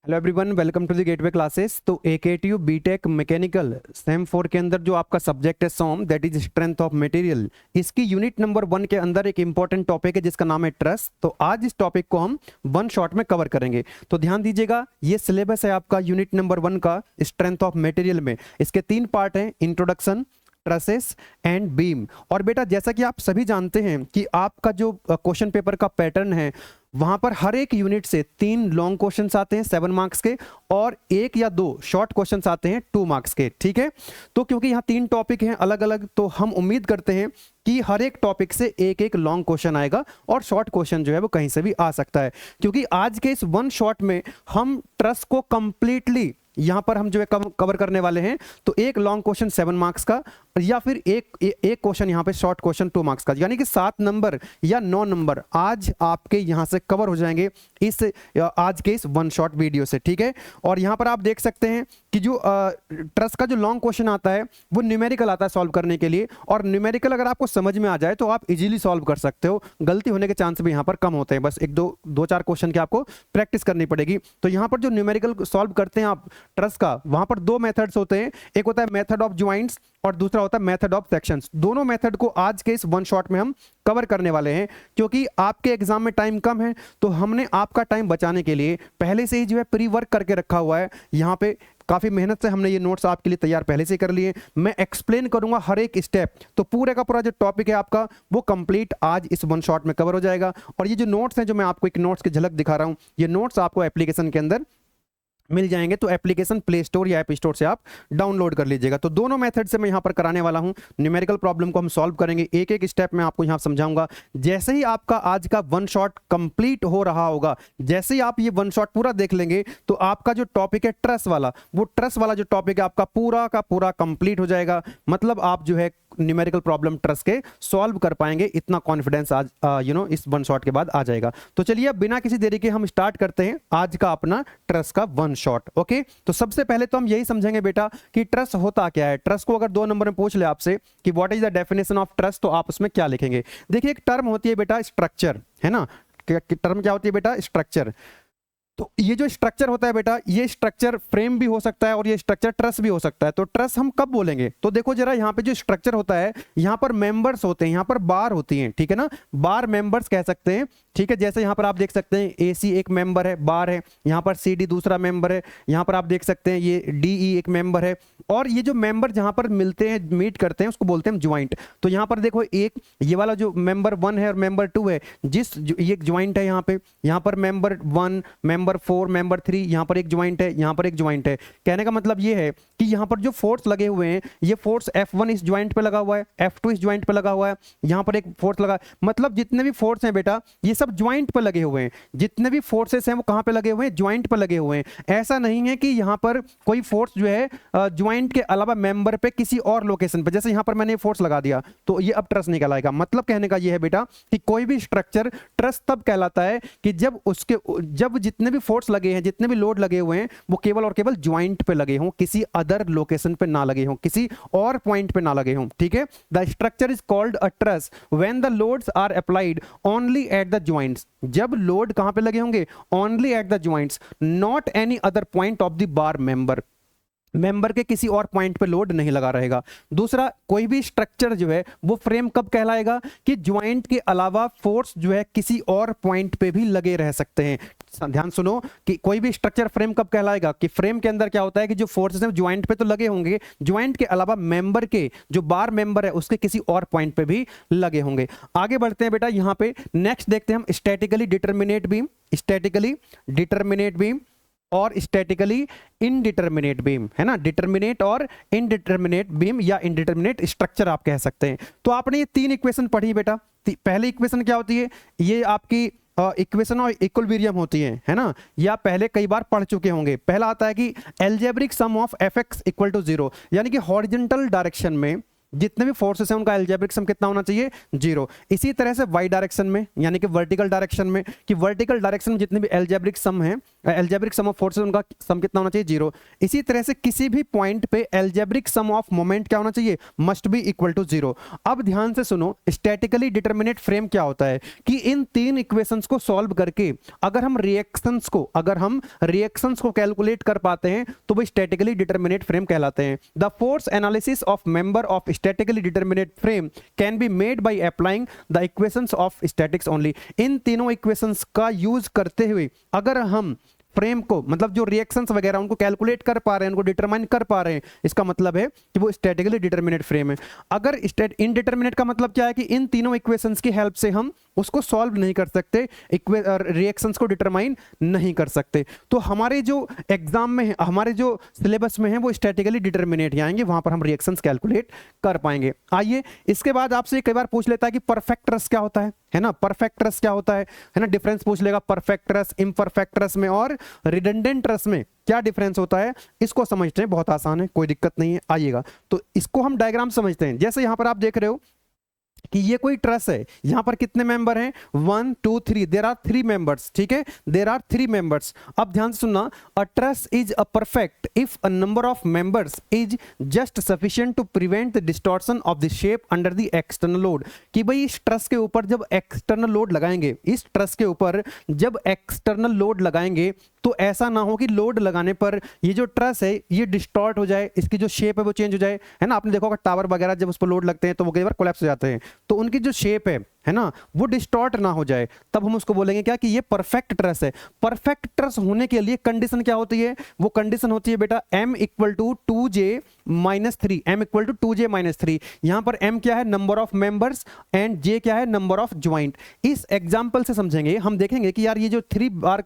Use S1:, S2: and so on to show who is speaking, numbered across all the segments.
S1: Hello everyone, welcome to the gateway classes. तो AKTU BTech mechanical sem 4 के अंदर जो आपका सब्जेक्ट है SOM, that is strength of material, इसकी यूनिट नंबर 1 के अंदर एक इंपॉर्टेंट टॉपिक है जिसका नाम है ट्रस। तो आज इस टॉपिक को हम वन शॉट में कवर करेंगे। तो ध्यान दीजिएगा, ये सिलेबस है आपका यूनिट नंबर 1 का स्ट्रेंथ ऑफ मटेरियल में। इसके 3 पार्ट हैं, इंट्रोडक्शन, ट्रसेस एंड बीम। और बेटा जैसा कि आप सभी जानते हैं कि आपका जो क्वेश्चन पेपर का पैटर्न है, वहां पर हर एक यूनिट से 3 लॉन्ग क्वेश्चंस आते हैं 7 मार्क्स के और 1 या 2 शॉर्ट क्वेश्चंस आते हैं 2 मार्क्स के। ठीक है, तो क्योंकि यहाँ 3 टॉपिक हैं अलग अलग, तो हम उम्मीद करते हैं कि हर एक टॉपिक से एक एक लॉन्ग क्वेश्चन आएगा और शॉर्ट क्वेश्चन जो है वो कहीं से भी आ सकता है। क्योंकि आज के इस वन शॉट में हम ट्रस को कंप्लीटली यहां पर हम जो है कवर करने वाले हैं। तो एक लॉन्ग क्वेश्चन 7 मार्क्स का या फिर एक क्वेश्चन यहां पे शॉर्ट क्वेश्चन 2 मार्क्स का, यानी कि 7 नंबर या 9 नंबर आज आपके यहां से कवर हो जाएंगे इस आज के इस वन शॉट वीडियो से। ठीक है, और यहां पर आप देख सकते हैं कि जो ट्रस का जो लॉन्ग क्वेश्चन आता है वो न्यूमेरिकल आता है सॉल्व करने के लिए, और न्यूमेरिकल अगर आपको समझ में आ जाए तो आप इजीली सॉल्व कर सकते हो, गलती होने के चांस भी यहां पर कम होते हैं। बस एक दो चार क्वेश्चन की आपको प्रैक्टिस करनी पड़ेगी। तो यहां पर जो न्यूमेरिकल सॉल्व करते हैं आप ट्रस का, वहां पर 2 मेथड्स होते हैं, एक होता है मेथड ऑफ ज्वाइंट्स और दूसरा होता है मेथड ऑफ सेक्शंस। दोनों मेथड को आज के इस वन शॉट में हम कवर करने वाले हैं। क्योंकि आपके एग्जाम में टाइम कम है तो हमने आपका टाइम बचाने के लिए पहले से ही जो है प्री वर्क करके रखा हुआ है। यहाँ पे काफी मेहनत से हमने ये नोट्स आपके लिए तैयार पहले से कर लिए। मैं एक्सप्लेन करूंगा हर एक स्टेप, तो पूरे का पूरा जो टॉपिक है आपका वो कंप्लीट आज इस वन शॉट में कवर हो जाएगा। और ये जो नोट्स हैं, जो मैं आपको एक नोट्स की झलक दिखा रहा हूं, ये नोट्स आपको एप्लीकेशन के अंदर मिल जाएंगे। तो एप्लीकेशन प्ले स्टोर या ऐप स्टोर से आप डाउनलोड कर लीजिएगा। तो दोनों मेथड से मैं यहां पर कराने वाला हूं। न्यूमेरिकल प्रॉब्लम को हम सॉल्व करेंगे, एक एक स्टेप में आपको यहां समझाऊंगा। जैसे ही आपका आज का वन शॉट कंप्लीट हो रहा होगा, जैसे ही आप ये वन शॉट पूरा देख लेंगे, तो आपका जो टॉपिक है ट्रस वाला, वो ट्रस वाला जो टॉपिक है आपका पूरा का पूरा कंप्लीट हो जाएगा। मतलब आप जो है न्यूमेरिकल प्रॉब्लम ट्रस के सॉल्व कर पाएंगे, इतना कॉन्फिडेंस आज इस वन शॉट के बाद आ जाएगा। तो चलिए बिना किसी देरी के हम स्टार्ट करते हैं आज का अपना ट्रस का वन शॉट। ओके, तो सबसे पहले तो हम यही समझेंगे बेटा कि ट्रस होता क्या है। ट्रस को अगर 2 नंबर में पूछ ले आपसे कि what is the definition of truss, तो आप उसमें क्या लिखेंगे? देखिए, एक टर्म होती है बेटा स्ट्रक्चर, है ना। टर्म क्या होती है बेटा? स्ट्रक्चर। तो ये जो स्ट्रक्चर होता है बेटा, ये स्ट्रक्चर फ्रेम भी हो सकता है और ये स्ट्रक्चर ट्रस भी हो सकता है। तो ट्रस हम कब बोलेंगे? तो देखो जरा, यहाँ पे जो स्ट्रक्चर होता है, यहाँ पर मेंबर्स होते हैं, यहाँ पर बार होती हैं, ठीक है ना, बार मेंबर्स कह सकते हैं। ठीक है, जैसे यहाँ पर आप देख सकते हैं AC एक मेंबर है, बार है, यहाँ पर CD दूसरा मेंबर है, यहाँ पर आप देख सकते हैं ये DE एक मेंबर है। और ये जो मेंबर जहाँ पर मिलते हैं, मीट करते हैं, उसको बोलते हैं ज्वाइंट। तो यहाँ पर देखो, एक ये वाला जो मेंबर 1 है और मेंबर 2 है, ये ज्वाइंट है यहाँ पे। यहाँ पर मेंबर 1, मेंबर 4, मेंबर 3, यहाँ पर एक ज्वाइंट है, यहाँ पर एक ज्वाइंट है। कहने का मतलब ये है कि यहाँ पर जो फोर्स लगे हुए हैं, ये फोर्स F1 इस ज्वाइंट पे लगा हुआ है, F2 इस ज्वाइंट पे लगा हुआ है, यहाँ पर एक फोर्स लगा। मतलब जितने भी फोर्स हैं बेटा, ये सब ज्वाइंट पे लगे हुए हैं। जितने भी फोर्सेस हैं वो कहाँ पे लगे हुए हैं? ज्वाइंट पे लगे हुए हैं। ऐसा नहीं है कि यहाँ पर कोई फोर्स जो है ज्वाइंट के अलावा मेंबर पे किसी और लोकेशन पे, जैसे यहाँ पर मैंने फोर्स लगा दिया तो ये अब ट्रस नहीं कहलाएगा। मतलब कहने का ये है बेटा कि कोई भी स्ट्रक्चर ट्रस तब कहलाता है कि जब जितने भी फोर्स लगे हैं, जितने भी लोड लगे हुए हैं, वो केवल और केवल ज्वाइंट पे लगे हों, किसी अदर लोकेशन पे ना लगे हों, किसी और पॉइंट पे ना लगे हों। ठीक है, the structure is called a truss when the loads are applied only at the joints. जब लोड कहां पे लगे होंगे? Only at the joints, not any other point of the bar member. Member के किसी और पॉइंट पे लोड नहीं लगा रहेगा। दूसरा, कोई भी स्ट्रक्चर जो है वो फ्रेम कब कहलाएगा? कि ज्वाइंट के अलावा फोर्स जो है किसी और पॉइंट पे भी लगे रह सकते हैं। ध्यान सुनो कि कोई भी स्ट्रक्चर फ्रेम कब कहलाएगा? कि फ्रेम के अंदर क्या होता है कि जो फोर्सेस हैं ज्वाइंट पे तो लगे होंगे, ज्वाइंट के अलावा मेंबर के जो बार मेंबर है उसके किसी और पॉइंट पे भी लगे होंगे। आगे बढ़ते हैं बेटा, यहां पे नेक्स्ट देखते हैं हम statically determinate beam, statically determinate beam और स्टैटिकली इनडिटरमिनेट बीम, है ना। डिटरमिनेट और इनडिटरमिनेट बीम या इनडिटरमिनेट स्ट्रक्चर आप कह सकते हैं। तो आपने ये 3 इक्वेशन पढ़ी बेटा। पहली इक्वेशन क्या होती है? ये आपकी इक्वेशन और इक्विलिब्रियम होती है ना। या पहले कई बार पढ़ चुके होंगे। पहला आता है कि algebraic sum of fx equal to 0, यानी कि हॉरिजॉन्टल डायरेक्शन में जितने भी फोर्सेस हैं उनका एल्जेब्रिक सम कितना होना चाहिए, 0। इसी तरह से वाई डायरेक्शन में यानी कि वर्टिकल डायरेक्शन में, कि वर्टिकल डायरेक्शन में जितने भी एल्जेब्रिक सम है, एल्जेब्रिक सम ऑफ फोर्सेस उनका सम कितना होना चाहिए, 0। इसी तरह से किसी भी पॉइंट पे एल्जेब्रिक सम ऑफ मोमेंट क्या होना चाहिए, मस्ट बी इक्वल टू 0। अब ध्यान से सुनो, स्टैटिकली डिटरमिनेट फ्रेम क्या होता है कि इन तीन इक्वेशंस को सॉल्व करके अगर हम रिएक्शंस को कैलकुलेट कर पाते हैं तो वो स्टैटिकली डिटरमिनेट फ्रेम कहलाते हैं। The force analysis of member of statically determinate frame can be made by applying the equations of statics only. इन तीनों इक्वेशंस का यूज करते हुए अगर हम फ्रेम को, मतलब जो रिएक्शंस वगैरह उनको कैलकुलेट कर पा रहे हैं, उनको डिटरमाइन कर पा रहे हैं, इसका मतलब है कि वो स्टैटिकली डिटरमिनेट फ्रेम है। अगर इनडिटरमिनेट का मतलब क्या है कि इन तीनों इक्वेशंस की हेल्प से हम उसको सॉल्व नहीं कर सकते, रिएक्शंस को डिटरमाइन नहीं कर सकते। तो हमारे जो एग्जाम में है, हमारे जो सिलेबस में है, वो स्टैटिकली डिटरमिनेट ही आएंगे, वहां पर हम रिएक्शंस कैलकुलेट कर पाएंगे। आइए, इसके बाद आपसे कई बार पूछ लेता है कि परफेक्ट ट्रस क्या होता है ना, परफेक्ट ट्रस क्या होता है ना, डिफरेंस पूछ लेगा परफेक्ट ट्रस, इम्परफेक्ट ट्रस में और रिडंडेंट ट्रस में क्या डिफरेंस होता है। इसको समझते हैं, बहुत आसान है, कोई दिक्कत नहीं है। आइएगा, तो इसको हम डायग्राम समझते हैं। जैसे यहां पर आप देख रहे हो कि ये कोई ट्रस है, यहां पर कितने मेंबर हैं, 1 2 3, देयर आर 3 मेंबर्स, ठीक है, देयर आर 3 मेंबर्स। अब ध्यान से सुनना, a truss is a perfect if a number of members is just sufficient to prevent the distortion of the shape under the external load. कि भाई इस ट्रस के ऊपर जब एक्सटर्नल लोड लगाएंगे, इस ट्रस के ऊपर जब एक्सटर्नल लोड लगाएंगे तो ऐसा ना हो कि लोड लगाने पर ये जो ट्रस है ये डिस्टॉर्ट हो जाए, इसकी जो शेप है वो चेंज हो जाए, है ना। आपने देखा होगा टावर वगैरह जब उस पर लोड लगते हैं तो वो कई बार कोलैप्स हो जाते हैं, तो उनकी जो शेप है ना, वो डिस्टॉर्ट ना हो जाए, तब हम उसको बोलेंगे क्या कि ये परफेक्ट ट्रस है। परफेक्ट ट्रस होने के लिए कंडीशन क्या होती है, वो कंडीशन होती है बेटा m equal to 2j minus 3, m equal to 2j minus 3। यहां पर m क्या है, number of members, and j क्या है, नंबर ऑफ ज्वाइंट। इस एग्जांपल से समझेंगे, हम देखेंगे कि यार ये जो 3 बार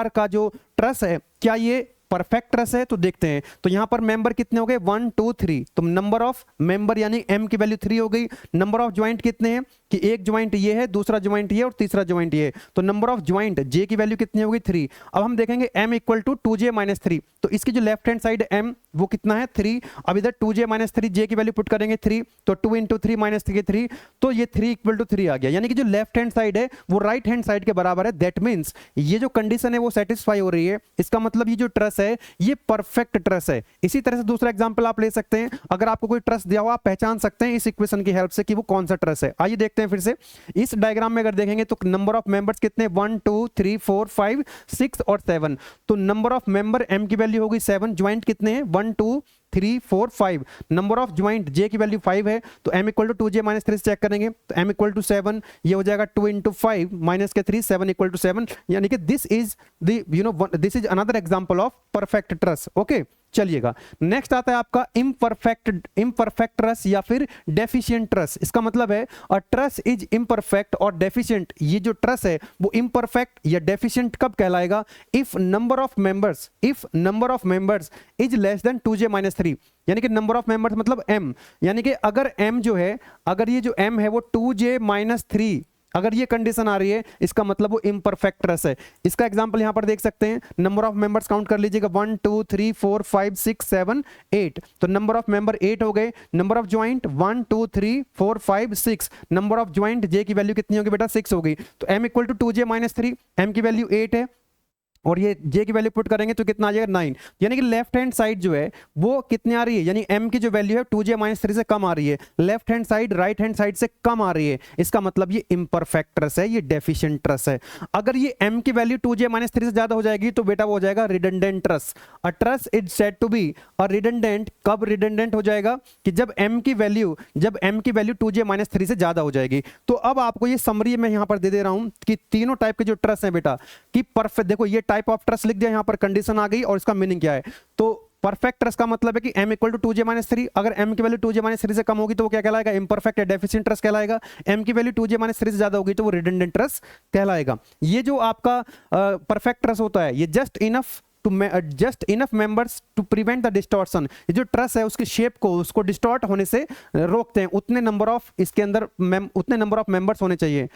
S1: का जो ट्रस है, क्या ये परफेक्ट ट्रस है। तो देखते हैं, तो यहां पर मेंबर कितने हो गए, 1 2 3, तो नंबर ऑफ मेंबर यानी m की वैल्यू 3 हो गई। नंबर ऑफ ज्वाइंट कितने हैं कि एक ज्वाइंट ये है, दूसरा ज्वाइंट ये और तीसरा ज्वाइंट ये, तो नंबर ऑफ ज्वाइंट j की वैल्यू कितनी होगी, 3। अब हम देखेंगे m equal to 2j minus 3, तो इसकी जो लेफ्ट हैंड साइड m वो कितना है, 3। अब इधर 2j माइनस 3, j की वैल्यू पुट करेंगे 3, तो 2 इंटू 3 माइनस 3, तो ये 3 इक्वल टू 3 आ गया। यानी कि जो लेफ्ट हैंड साइड है वो राइट हैंड साइड के बराबर है। दैट मीन्स ये जो कंडीशन है वो सेटिस्फाई हो रही है, इसका मतलब ये जो ट्रस है ये परफेक्ट ट्रस है। इसी तरह से दूसरा एग्जांपल आप ले सकते हैं, अगर आपको कोई ट्रस दिया हुआ आप पहचान सकते हैं इस इक्वेशन की हेल्प से कि वो कौन सा ट्रस है। आइए देखते हैं फिर से, इस डायग्राम में अगर देखेंगे तो नंबर ऑफ मेंबर्स कितने, 1 2 3 4 5 6 और 7, तो नंबर ऑफ मेंबर m की वैल्यू होगी 7, ज्वाइंट कितने हैं 1 2 3 4 5, नंबर ऑफ ज्वाइंट j की वैल्यू 5 है, तो m equal to 2j minus 3 check करेंगे, तो m इक्वल टू 7, ये हो जाएगा 2 इंटू 5 माइनस के 3, 7 इक्वल टू 7। यानी कि this is this is another example of perfect truss. Okay, चलिएगा, नेक्स्ट आता है आपका इम्परफेक्ट ट्रस या फिर डेफिशिएंट ट्रस। इसका मतलब है अ ट्रस इज इम्परफेक्ट और डेफिशिएंट। ये जो ट्रस है वो इम्परफेक्ट या डेफिशिएंट कब कहलाएगा, if number of members is less than 2j minus 3, यानी कि नंबर ऑफ मेंबर्स मतलब m, यानी कि अगर m जो है, अगर ये जो m है वो 2j माइनस 3, अगर ये कंडीशन आ रही है इसका मतलब वो इम्परफेक्ट ट्रस है। इसका एग्जांपल यहां पर देख सकते हैं, नंबर ऑफ मेंबर्स काउंट कर लीजिएगा 1 2 3 4 5 6 7 8, तो नंबर ऑफ मेंबर 8 हो गए। Number of joint 1 2 3 4 5 6, number of joint j की वैल्यू कितनी होगी बेटा, 6 हो गई, तो m equal to 2j minus 3, m की वैल्यू 8 है और ये j की वैल्यू पुट करेंगे तो कितना आ जाएगा 9। यानी कि लेफ्ट हैंड साइड जो है वो कितनी आ रही है, यानी m की जो वैल्यू है 2j माइनस 3 से कम आ रही है, left hand side right hand side से कम आ रही है, इसका मतलब ये इम्परफेक्ट ट्रस है, ये डेफिशिएंट ट्रस है। अगर ये m की वैल्यू 2j माइनस 3 से ज्यादा हो जाएगी तो बेटा वो हो जाएगा redundant truss. A truss is said to be a redundant, कब रिडंडेंट हो जाएगा कि जब m की वैल्यू 2j माइनस 3 से ज्यादा हो जाएगी। तो अब आपको ये समरी में यहां पर दे दे रहा हूं कि तीनों टाइप के जो ट्रस हैं बेटा कि परफेक्ट, देखो ये टाइप ऑफ ट्रस लिख दिया, यहां पर कंडीशन आ गई और इसका मीनिंग क्या है। तो परफेक्ट ट्रस का मतलब है कि m equal to 2j minus 3, अगर m की वैल्यू 2j माइनस 3 से कम होगी तो वो क्या कहलाएगा, इम्परफेक्ट या डेफिशिएंट ट्रस कहलाएगा। m की वैल्यू 2j माइनस 3 से ज्यादा होगी तो वो रिडंडेंट ट्रस कहलाएगा। ये जो आपका परफेक्ट ट्रस होता है ये just enough members to prevent the distortion, ये जो ट्रस है उसकी शेप को, उसको डिस्टॉर्ट होने से रोकते हैं, उतने नंबर ऑफ इसके अंदर उतने नंबर ऑफ मेंबर्स होने चाहिए।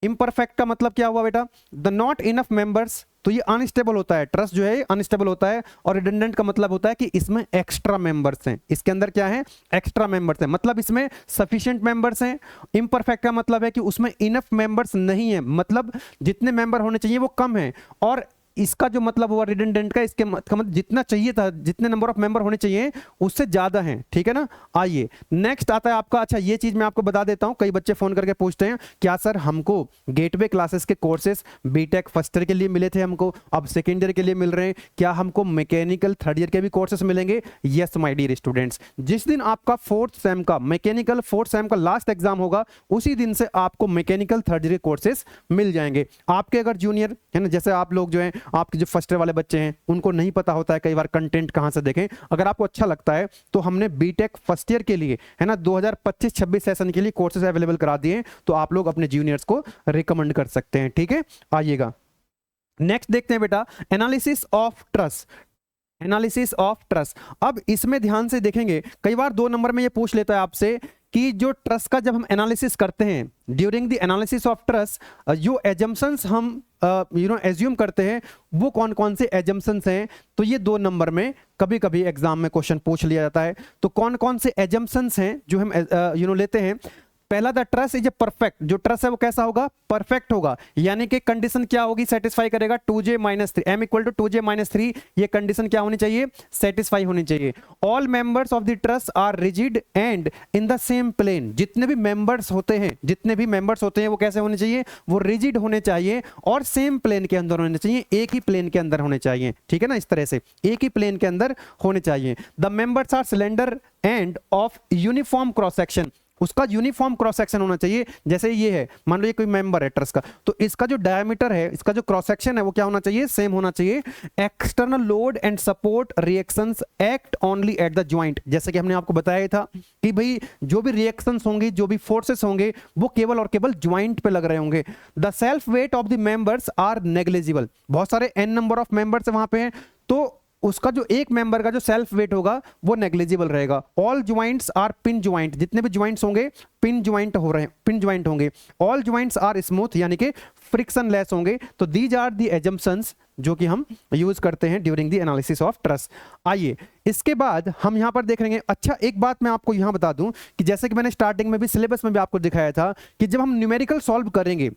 S1: इम्परफेक्ट का मतलब क्या हुआ बेटा, द नॉट इनफ मेंबर्स तो ये अनस्टेबल होता है, ट्रस जो है अनस्टेबल होता है। और रिडंडेंट का मतलब होता है कि इसमें एक्स्ट्रा मेंबर्स हैं, इसके अंदर क्या है, एक्स्ट्रा मेंबर्स हैं, मतलब इसमें सफिशिएंट मेंबर्स हैं। इम्परफेक्ट का मतलब है कि उसमें इनफ मेंबर्स नहीं है, मतलब जितने मेंबर होने चाहिए वो कम है। और इसका जो मतलब हुआ रिडंडेंट का, इसके मतलब जितना चाहिए था, जितने नंबर ऑफ मेंबर होने चाहिए उससे ज्यादा हैं, ठीक है ना। आइए नेक्स्ट आता है आपका, अच्छा ये चीज मैं आपको बता देता हूं, कई बच्चे फोन करके पूछते हैं क्या सर हमको गेटवे क्लासेस के कोर्सेज बीटेक फर्स्ट ईयर के लिए मिले थे, हमको अब सेकेंड ईयर के लिए मिल रहे हैं, क्या हमको मैकेनिकल थर्ड ईयर के भी कोर्सेस मिलेंगे? यस माय डियर स्टूडेंट्स, जिस दिन आपका फोर्थ सेम का मैकेनिकल फोर्थ सेम का लास्ट एग्जाम होगा उसी दिन से आपको मैकेनिकल थर्ड ईयर के कोर्सेज मिल जाएंगे। आपके अगर जूनियर है ना, जैसे आप लोग जो है, आपके जो फर्स्ट ईयर वाले बच्चे हैं उनको नहीं पता होता है कई बार कंटेंट कहां से देखें, अगर आपको अच्छा लगता है तो हमने बीटेक फर्स्ट ईयर के लिए है ना 2025-26 सेशन के लिए कोर्सेज अवेलेबल करा दिए हैं, तो आप लोग अपने जूनियर्स को रिकमेंड कर सकते हैं, ठीक है। आइएगा नेक्स्ट देखते हैं बेटा, analysis of trust. Analysis of trust, अब इसमें ध्यान से देखेंगे, कई बार 2 नंबर में ये पूछ लेता है आपसे कि जो ट्रस्ट का जब हम एनालिसिस करते हैं, during the analysis of trust जो एजम्पशंस हम एज्यूम करते हैं वो कौन कौन से एजम्पशंस हैं, तो ये 2 नंबर में कभी कभी एग्जाम में क्वेश्चन पूछ लिया जाता है। तो कौन कौन से एजम्पशंस हैं जो हम लेते हैं। पहला, the trust is a perfect, जो ट्रस्ट है वो कैसा होगा, परफेक्ट होगा, यानी कि कंडीशन क्या होगी, सेटिस्फाई करेगा 2j - 3 m = 2j - 3, ये कंडीशन क्या होनी चाहिए, सेटिस्फाई होनी चाहिए। All members of the truss are rigid and in the same plane, जितने भी मेंबर्स होते हैं वो कैसे होने चाहिए, वो रिजिड होने चाहिए और सेम प्लेन के अंदर होने चाहिए, एक ही प्लेन के अंदर होने चाहिए, ठीक है ना, इस तरह से एक ही प्लेन के अंदर होने चाहिए। The members are cylinder and of uniform cross section, उसका यूनिफॉर्म क्रॉस सेक्शन होना चाहिए। जैसे ये है, मान लो ये कोई मेंबर है ट्रस्ट का, तो इसका जो डायमीटर है, इसका जो क्रॉस सेक्शन है वो क्या होना चाहिए, सेम होना चाहिए। External load and support reactions act only at the joint, जैसे कि हमने आपको बताया था कि भाई जो भी रिएक्शंस होंगे, जो भी फोर्सेस होंगे वो केवल और केवल ज्वाइंट पे लग रहे होंगे। The self weight of the members are negligible, बहुत सारे n नंबर ऑफ मेंबर्स वहां पे हैं, तो उसका जो एक मेंबर का जो सेल्फ वेट होगा वो नेग्लिजिबल रहेगा। All joints are pin joint, जितने भी ज्वाइंट्स होंगे पिन ज्वाइंट हो रहे हैं, पिन ज्वाइंट होंगे। ऑल ज्वाइंट्स आर स्मूथ, यानी कि फ्रिक्शन लेस होंगे। तो दीज आर दी एजम्पशंस जो कि हम यूज करते हैं during the analysis of trust. आइए इसके बाद हम यहां पर देख लेंगे। अच्छा एक बात मैं आपको यहां बता दूं कि जैसे कि मैंने स्टार्टिंग में भी सिलेबस में भी आपको दिखाया था कि जब हम न्यूमेरिकल सॉल्व करेंगे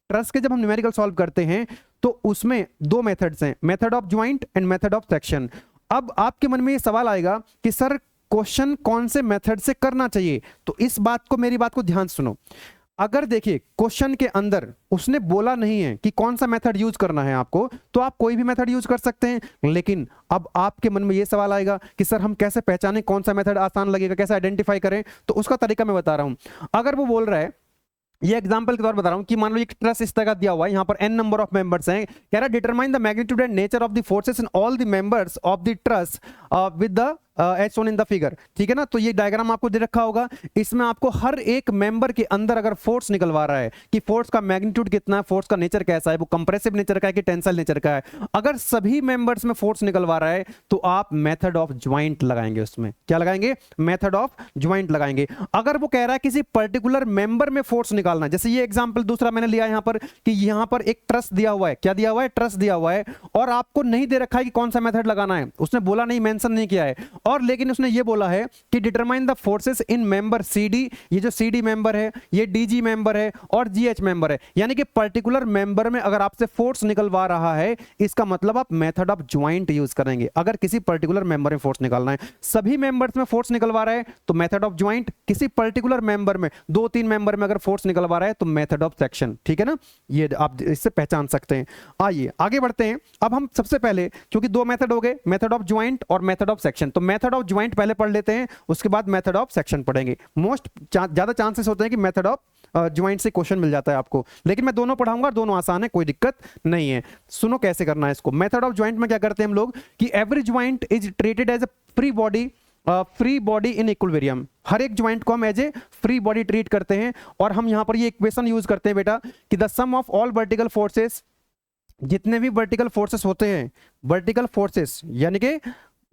S1: ट्रस्ट के, जब हम न्यूमेरिकल सॉल्व करते हैं तो उसमें 2 मेथड्स हैं, method of joint and method of section. अब आपके मन में ये सवाल आएगा कि सर क्वेश्चन कौन से मेथड से करना चाहिए, तो इस बात को, मेरी बात को ध्यान सुनो। अगर देखिए क्वेश्चन के अंदर उसने बोला नहीं है कि कौन सा मेथड यूज करना है आपको, तो आप कोई भी मेथड यूज कर सकते हैं। लेकिन अब आपके मन में ये सवाल आएगा कि सर हम कैसे पहचानें कौन सा मेथड आसान लगेगा, कैसे आइडेंटिफाई करें, तो उसका तरीका मैं बता रहा हूं। अगर वो बोल रहा है, ये एग्जांपल के तौर पर बता रहा हूं कि मान लो एक ट्रस्ट इस तरह का दिया हुआ है, यहां पर n नंबर ऑफ मेंबर्स हैं, कह रहा है determine the magnitude and nature of the forces in all the members of the truss with the as shown in the figure, ठीक है ना। तो ये डायग्राम आपको दे रखा होगा, इसमें आपको हर एक मेंबर के अंदर अगर फोर्स निकलवा रहा है कि फोर्स का मैग्नीट्यूड कितना है, फोर्स का नेचर कैसा है, वो कंप्रेसिव नेचर का है कि टेंसाइल नेचर का है, अगर सभी मेंबर्स में फोर्स निकलवा रहा है तो आप मेथड ऑफ ज्वाइंट लगाएंगे। उसमें क्या लगाएंगे, मेथड ऑफ ज्वाइंट लगाएंगे। अगर वो कह रहा है किसी पर्टिकुलर मेंबर में फोर्स निकालना, जैसे ये एग्जांपल दूसरा मैंने लिया यहां पर कि यहां पर एक ट्रस्ट दिया हुआ है, क्या दिया हुआ है, ट्रस्ट दिया हुआ है, और आपको नहीं दे रखा है कि कौन सा मेथड लगाना है, उसने बोला नहीं, मेंशन नहीं किया है, और लेकिन उसने ये बोला है कि determine the forces in member CD, ये जो CD मेंबर है, ये DG मेंबर है और GH मेंबर है, यानी कि पर्टिकुलर मेंबर में अगर आपसे फोर्स निकलवा रहा है, इसका मतलब आप मेथड ऑफ ज्वाइंट यूज करेंगे। अगर किसी पर्टिकुलर मेंबर में फोर्स निकालना है, सभी मेंबर्स में फोर्स निकलवा रहा है तो मेथड ऑफ ज्वाइंट, किसी पर्टिकुलर मेंबर में 2-3 मेंबर में अगर फोर्स निकलवा रहा है तो मेथड ऑफ सेक्शन, ठीक है ना, ये आप इससे पहचान सकते हैं। आइए आगे बढ़ते हैं। अब हम सबसे पहले, क्योंकि 2 मेथड हो गए, मेथड ऑफ ज्वाइंट और मेथड ऑफ सेक्शन, तो मेथड ऑफ ज्वाइंट पहले पढ़ लेते हैं, उसके बाद मेथड ऑफ सेक्शन पढ़ेंगे। ज्यादा चांसेस होते हैं कि मेथड ऑफ ज्वाइंट से क्वेश्चन मिल जाता है आपको, लेकिन मैं दोनों पढ़ाऊंगा, दोनों आसान है, कोई दिक्कत नहीं है। सुनो कैसे करना है इसको। मेथड ऑफ ज्वाइंट में क्या करते हैं हम लोग कि every joint is treated as a free body in equilibrium, हर एक ज्वाइंट को हम as a free body treat करते हैं। और हम यहां पर ये इक्वेशन यूज करते हैं बेटा कि the sum of all vertical forces, जितने भी वर्टिकल फोर्सेस होते हैं, वर्टिकल फोर्सेस यानी कि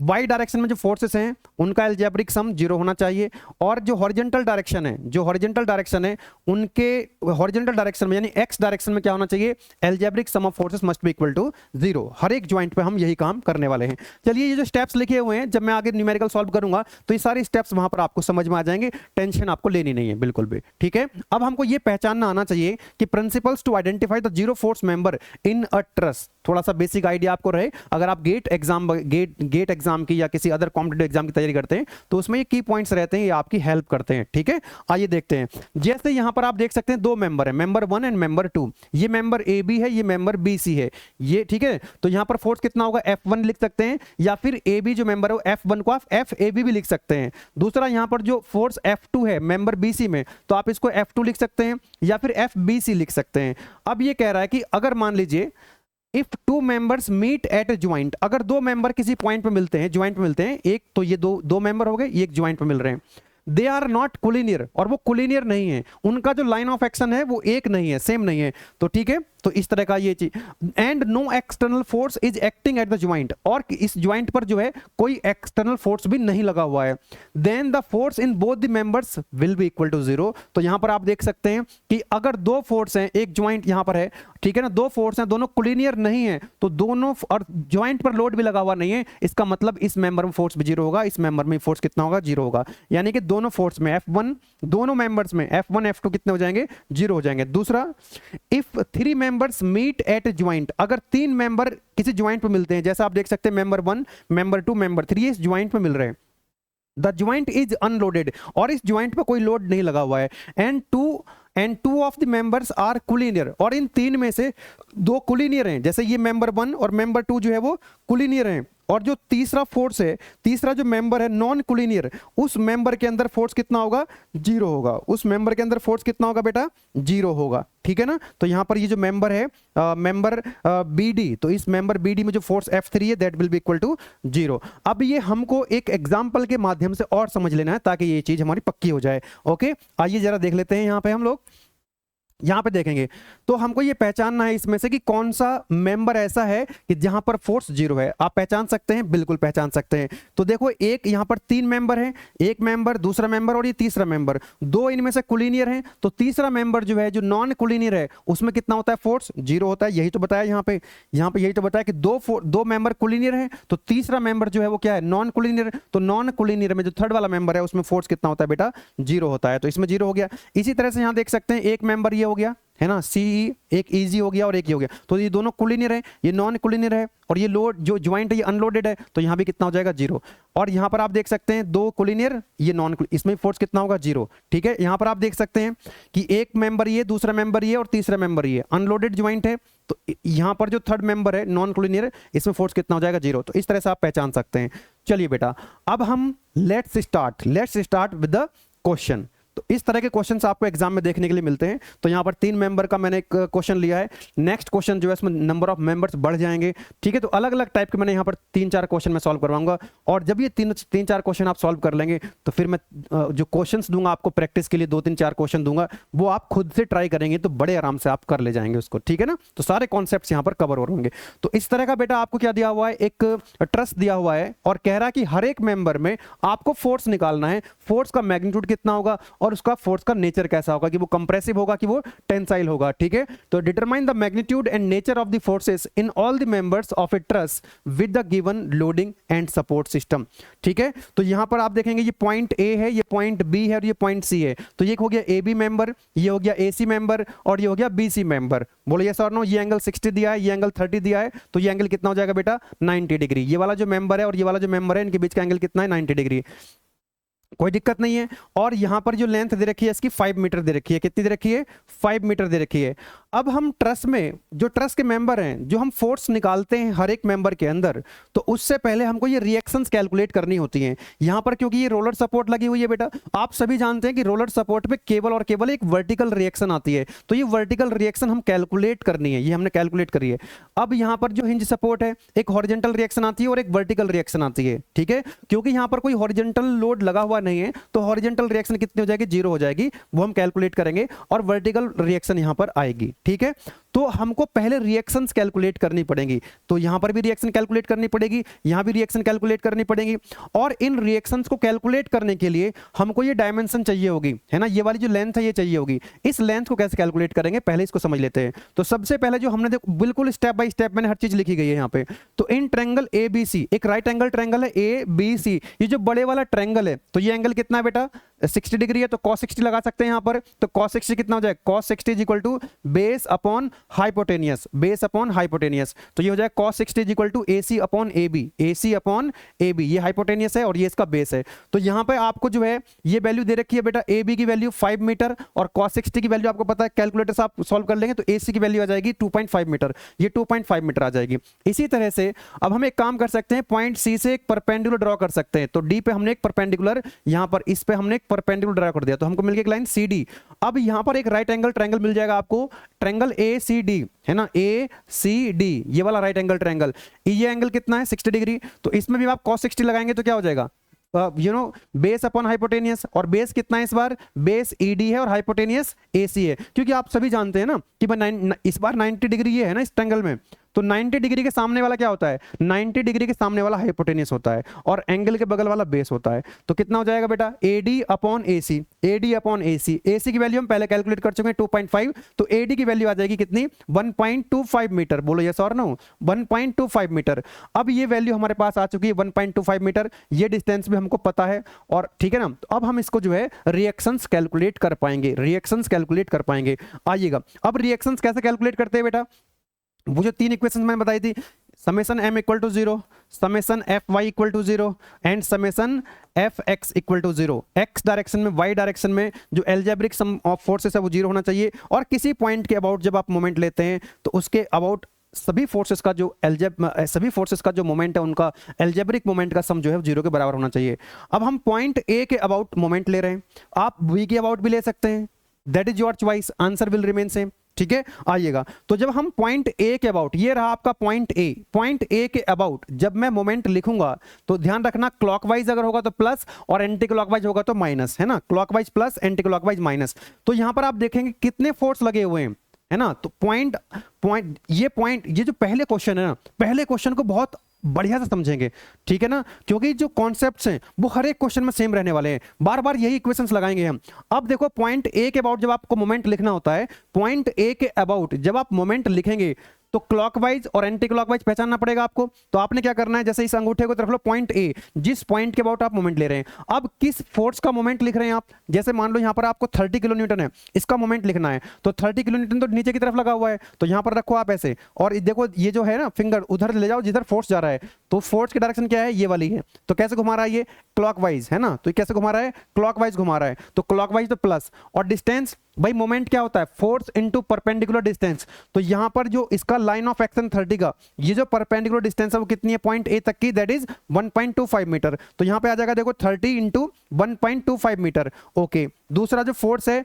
S1: वाई डायरेक्शन में जो फोर्सेस हैं उनका एल्जेब्रिक सम 0 होना चाहिए, और जो हॉरिजॉन्टल डायरेक्शन है, जो हॉरिजॉन्टल डायरेक्शन है उनके हॉरिजॉन्टल डायरेक्शन में यानी एक्स डायरेक्शन में क्या होना चाहिए, algebraic sum of forces must be equal to 0। हर एक ज्वाइंट पे हम यही काम करने वाले हैं। चलिए ये जो स्टेप्स लिखे हुए हैं, जब मैं आगे न्यूमेरिकल सॉल्व करूंगा तो ये सारे स्टेप्स वहां पर आपको समझ में आ जाएंगे, टेंशन आपको लेनी नहीं है बिल्कुल भी, ठीक है। अब हमको ये पहचानना आना चाहिए कि principles to identify the zero force member in a truss, थोड़ा सा बेसिक आइडिया आपको रहे। अगर आप गेट एग्जाम की या किसी अदर कॉम्पिटिटिव एग्जाम की तैयारी करते हैं तो उसमें ये की पॉइंट्स रहते हैं, ये आपकी हेल्प करते हैं, ठीक है। आइए देखते हैं। जैसे यहां पर आप देख सकते हैं दो मेंबर है, मेंबर 1 एंड मेंबर 2। ये मेंबर ए बी है, ये मेंबर बी सी है, ये ठीक है। तो यहां पर फोर्स कितना होगा, F1 लिख सकते हैं, या फिर ए बी जो मेंबर है F1 को आप FAB भी लिख सकते हैं। दूसरा यहां पर जो फोर्स F2 है मेंबर BC में, तो आप इसको F2 लिख सकते हैं या फिर FBC लिख सकते हैं। अब ये कह रहा है कि अगर मान लीजिए if two members meet at a joint, अगर दो मेंबर किसी पॉइंट पे मिलते हैं, ज्वाइंट पे मिलते हैं, एक तो ये दो मेंबर हो गए, ये एक ज्वाइंट पे मिल रहे हैं, दे आर नॉट कोलिनियर, और वो कोलिनियर नहीं है, उनका जो लाइन ऑफ एक्शन है वो एक नहीं है, सेम नहीं है, तो ठीक है। तो इस तरह का ये चीज, and no external force is acting at the joint, और इस ज्वाइंट पर जो है कोई एक्सटर्नल फोर्स भी नहीं लगा हुआ है, then the force in both the members will be equal to 0। तो यहां पर आप देख सकते हैं कि अगर दो फोर्स हैं, एक ज्वाइंट यहां पर है, ठीक है ना, दो फोर्स हैं, दोनों कोलिनियर नहीं है, तो दोनों, और ज्वाइंट पर लोड भी लगा हुआ नहीं है, इसका मतलब इस मेंबर में फोर्स भी 0 होगा, इस मेंबर में फोर्स कितना होगा, 0 होगा। यानी कि दोनों फोर्स में F1, दोनों मेंबर्स में F1 F2 कितने हो जाएंगे, 0 हो जाएंगे। दूसरा, if 3 members meet at joint, अगर 3 मेंबर किसी ज्वाइंट पे मिलते हैं, जैसा आप देख सकते हैं मेंबर 1, मेंबर 2, मेंबर 3 इस ज्वाइंट पे मिल रहे हैं, द ज्वाइंट इज अनलोडेड, और इस ज्वाइंट पे कोई लोड नहीं लगा हुआ है, and two of the members are collinear, और इन तीन में से दो कोलिनियर हैं, जैसे ये मेंबर 1 और मेंबर 2 जो है वो कोलिनियर हैं, और जो तीसरा फोर्स है, तीसरा जो मेंबर है नॉन कोलिनियर, उस मेंबर के अंदर फोर्स कितना होगा, 0 होगा, उस मेंबर के अंदर फोर्स कितना होगा बेटा, 0 होगा, ठीक है ना। तो यहां पर ये जो मेंबर है मेंबर BD, तो इस मेंबर BD में जो फोर्स F3 है that will be equal to 0। अब ये हमको एक एग्जांपल के माध्यम से और समझ लेना है ताकि ये चीज हमारी पक्की हो जाए। ओके, आइए जरा देख लेते हैं। यहां पे हम लोग यहां पे देखेंगे तो हमको ये पहचानना है इसमें से कि कौन सा मेंबर ऐसा है कि जहां पर फोर्स 0 है। आप पहचान सकते हैं, बिल्कुल पहचान सकते हैं। तो देखो, एक यहां पर 3 मेंबर हैं, एक मेंबर, दूसरा मेंबर और ये तीसरा मेंबर, दो इनमें से कोलिनियर हैं, तो तीसरा मेंबर जो है, जो नॉन कोलिनियर है, उसमें कितना होता है, फोर्स 0 होता है। यही तो बताया यहाँ पे यही तो बताया कि दो मेंबर कोलिनियर हैं, तो तीसरा मेंबर जो है वो क्या है, नॉन कोलिनियर। तो नॉन कोलिनियर में जो थर्ड वाला मेंबर है उसमें फोर्स कितना होता है बेटा, 0 होता है, तो इसमें 0 हो गया। इसी तरह से यहां देख सकते हैं एक मेंबर ये हो गया है ना, CE, एक इजी हो गया और एक ये हो गया, तो ये दोनों कोलिनियर है, ये नॉन कोलिनियर है, और ये लोड जो ज्वाइंट है ये अनलोडेड है, तो यहां भी कितना हो जाएगा, 0। और यहां पर आप देख सकते हैं दो कोलिनियर, ये नॉन, इसमें फोर्स कितना होगा, 0, ठीक है। यहां पर आप देख सकते हैं कि एक मेंबर ये, दूसरा मेंबर ये और तीसरा मेंबर ये, अनलोडेड ज्वाइंट है, तो यहां पर जो थर्ड मेंबर है नॉन कोलिनियर, इसमें फोर्स कितना हो जाएगा, 0। तो इस तरह से आप पहचान सकते हैं। चलिए बेटा, अब हम let's start with the question. तो इस तरह के क्वेश्चंस आपको एग्जाम में देखने के लिए मिलते हैं। तो यहाँ पर 3 मेंबर का मैंने एक क्वेश्चन लिया है, नेक्स्ट क्वेश्चन जो है इसमें नंबर ऑफ मेंबर्स बढ़ जाएंगे, ठीक है। तो अलग अलग टाइप के मैंने यहाँ पर 3-4 क्वेश्चन मैं सॉल्व करवाऊंगा, और जब ये 3-4 क्वेश्चन आप सॉल्व कर लेंगे तो फिर मैं जो क्वेश्चंस दूंगा आपको प्रैक्टिस के लिए, 2-3-4 क्वेश्चन दूंगा, वो आप खुद से ट्राई करेंगे तो बड़े आराम से आप कर ले जाएंगे उसको, ठीक है ना। तो सारे कॉन्सेप्ट यहाँ पर कवर हो होंगे। तो इस तरह का बेटा आपको क्या दिया हुआ है, एक ट्रस्ट दिया हुआ है, और कह रहा है कि हर एक मेंबर में आपको फोर्स निकालना है, फोर्स का मैग्नीट्यूड कितना होगा और उसका फोर्स का नेचर कैसा होगा, कि वो कंप्रेसिव होगा कि वो टेंसाइल होगा, ठीक है। तो determine the magnitude and nature of the forces in all the members of A truss with the given loading and support system, ठीक है। तो यहां पर आप देखेंगे ये पॉइंट A है, ये पॉइंट B है और ये पॉइंट C है। तो ये हो गया AB मेंबर, ये हो गया AC मेंबर और ये हो गया BC मेंबर। बोलो यस और नो। ये एंगल 60 दिया है, ये एंगल 30 दिया है, तो ये एंगल कितना हो जाएगा बेटा, 90 डिग्री। ये वाला जो मेंबर है और ये वाला जो मेंबर है, इनके बीच का एंगल कितना है, 90 डिग्री, कोई दिक्कत नहीं है। और यहां पर जो लेंथ दे रखी है इसकी 5 मीटर दे रखी है, कितनी दे रखी है, 5 मीटर दे रखी है। अब हम ट्रस में जो ट्रस के मेंबर हैं, जो हम फोर्स निकालते हैं हर एक मेंबर के अंदर, तो उससे पहले हमको ये रिएक्शंस कैलकुलेट करनी होती हैं। यहां पर क्योंकि ये रोलर सपोर्ट लगी हुई है बेटा, आप सभी जानते हैं कि रोलर सपोर्ट पे केवल और केवल एक वर्टिकल रिएक्शन आती है, तो ये वर्टिकल रिएक्शन हम कैलकुलेट करनी है, ये हमने कैलकुलेट करी है। अब यहां पर जो हिंज सपोर्ट है, एक हॉरिजॉन्टल रिएक्शन आती है और एक वर्टिकल रिएक्शन आती है, ठीक है। क्योंकि यहां पर कोई हॉरिजॉन्टल लोड लगा हुआ नहीं है, तो हॉरिजॉन्टल रिएक्शन कितनी हो जाएगी, 0 हो जाएगी, वो हम कैलकुलेट करेंगे, और वर्टिकल रिएक्शन यहां पर आएगी, ठीक है। तो हमको पहले रिएक्शंस कैलकुलेट करनी पड़ेंगी, तो यहां पर भी रिएक्शन कैलकुलेट करनी पड़ेगी, यहां भी रिएक्शन कैलकुलेट करनी पड़ेगी, और इन रिएक्शंस को कैलकुलेट करने के लिए हमको ये डायमेंशन चाहिए होगी, है ना, ये वाली जो लेंथ है ये चाहिए होगी। इस लेंथ को कैसे कैलकुलेट करेंगे पहले इसको समझ लेते हैं। तो सबसे पहले जो हमने देखो बिल्कुल स्टेप बाय स्टेप मैंने हर चीज लिखी गई है यहाँ पे। तो इन ट्रायंगल ABC, एक राइट एंगल ट्रायंगल है ABC, ये जो बड़े वाला ट्रायंगल है, तो ये एंगल कितना है बेटा 60 डिग्री है, तो cos 60 लगा सकते हैं यहाँ पर। तो cos 60 कितना हो जाएगा, cos 60 is equal to base upon hypotenuse, base upon hypotenuse, तो ये हो जाएगा cos 60 is equal to AC upon AB, AC upon AB, ये हाइपोटेनियस है और ये इसका बेस है। तो यहाँ पे आपको जो है ये वैल्यू दे रखी है बेटा, AB की वैल्यू 5 मीटर और cos 60 की वैल्यू आपको पता है, कैलकुलेटर से आप सॉल्व कर लेंगे तो AC की वैल्यू आ जाएगी 2.5 मीटर, ये 2.5 मीटर आ जाएगी। इसी तरह से अब हम एक काम कर सकते हैं, पॉइंट C से एक परपेंडिकुलर ड्रॉ कर सकते हैं। तो D पे हमने एक परपेंडिकुलर, यहाँ पर इस पे हमने एक परपेंडिकुलर ड्रॉ कर दिया, तो हमको मिल गई एक लाइन CD। अब यहाँ पर एक राइट एंगल ट्रायंगल मिल जाएगा आपको, ट्रायंगल ACD, है ना, ACD, ये वाला राइट एंगल ट्रायंगल, ये एंगल कितना है 60 डिग्री। तो इसमें भी आप cos 60 लगाएंगे तो क्या हो जाएगा, you know, base upon hypotenuse, और बेस कितना है इस बार, बेस ED है और हाइपोटेनियस AC है, क्योंकि आप सभी जानते हैं ना कि इस बार 90 डिग्री ये है ना इस ट्रायंगल में, तो 90 डिग्री के सामने वाला क्या होता है, 90 डिग्री के सामने वाला हाइपोटेनियस होता है और एंगल के बगल वाला बेस होता है। तो कितना हो जाएगा बेटा AD upon AC, AD upon AC, AC की वैल्यू हम पहले कैलकुलेट कर चुके हैं 2.5, तो AD की वैल्यू आ जाएगी कितनी 1.25 मीटर, बोलो यस और नो, 1.25 मीटर। अब ये वैल्यू हमारे पास आ चुकी है 1.25 मीटर, ये डिस्टेंस भी हमको पता है, और ठीक है ना। तो अब हम इसको जो है रिएक्शंस कैलकुलेट कर पाएंगे, रिएक्शंस कैलकुलेट कर पाएंगे। आइएगा, अब रिएक्शंस कैसे कैलकुलेट करते हैं बेटा, वो जो 3 इक्वेशन मैंने बताई थी, summation M equal to 0, summation Fy equal to 0 and summation Fx equal to 0। x direction में, y डायरेक्शन में जो एल्जेब्रिक सम ऑफ फोर्सेस है वो 0 होना चाहिए, और किसी पॉइंट के अबाउट जब आप मोमेंट लेते हैं तो उसके अबाउट सभी फोर्सेस का जो मोमेंट है उनका एल्जेब्रिक मोमेंट का सम जो है 0 के बराबर होना चाहिए। अब हम पॉइंट A के अबाउट मोमेंट ले रहे हैं, आप B के अबाउट भी ले सकते हैं, that is your choice, answer will remain same, ठीक है। आइएगा, तो जब हम पॉइंट A के अबाउट, ये रहा आपका पॉइंट A के अबाउट जब मैं मोमेंट लिखूंगा तो ध्यान रखना क्लॉकवाइज अगर होगा तो प्लस और एंटी क्लॉकवाइज होगा तो माइनस, है ना, clockwise plus anti clockwise minus. तो यहां पर आप देखेंगे कितने फोर्स लगे हुए हैं, है ना। तो ये जो पहले क्वेश्चन है ना, पहले क्वेश्चन को बहुत बढ़िया से समझेंगे, ठीक है ना, क्योंकि जो कॉन्सेप्ट्स हैं वो हर एक क्वेश्चन में सेम रहने वाले हैं, बार बार यही इक्वेशंस लगाएंगे हम। अब देखो पॉइंट A के अबाउट जब आपको मोमेंट लिखना होता है, पॉइंट A के अबाउट जब आप मोमेंट लिखेंगे तो क्लॉकवाइज और एंटी क्लॉकवाइज पहचानना पड़ेगा आपको। तो आपने क्या करना है, जैसे इस अंगूठे को तरफ लो, पॉइंट A, जिस पॉइंट के अबाउट आप मोमेंट ले रहे हैं, अब किस फोर्स का मोमेंट लिख रहे हैं आप, जैसे मान लो यहां पर आपको 30 किलो न्यूटन है, इसका मोमेंट लिखना है, तो 30 किलो न्यूटन तो नीचे की तरफ लगा हुआ है, तो यहां पर रखो आप ऐसे, और देखो ये जो है ना फिंगर उधर ले जाओ जिधर फोर्स जा रहा है, तो फोर्स की डायरेक्शन क्या है, ये वाली है, तो कैसे घुमा रहा है ये क्लॉकवाइज, है ना, तो कैसे घुमा रहा है, क्लॉकवाइज घुमा रहा है, तो क्लॉकवाइज तो प्लस, और डिस्टेंस भाई मोमेंट क्या होता है, फोर्स इनटू परपेंडिकुलर डिस्टेंस, तो यहां पर जो इसका लाइन ऑफ एक्शन 30 का ये जो परपेंडिकुलर डिस्टेंस है वो कितनी है पॉइंट A तक की, दैट इज 1.25 मीटर। तो यहां पे आ जाएगा देखो 30 इंटू 1.25 मीटर। ओके, दूसरा जो फोर्स है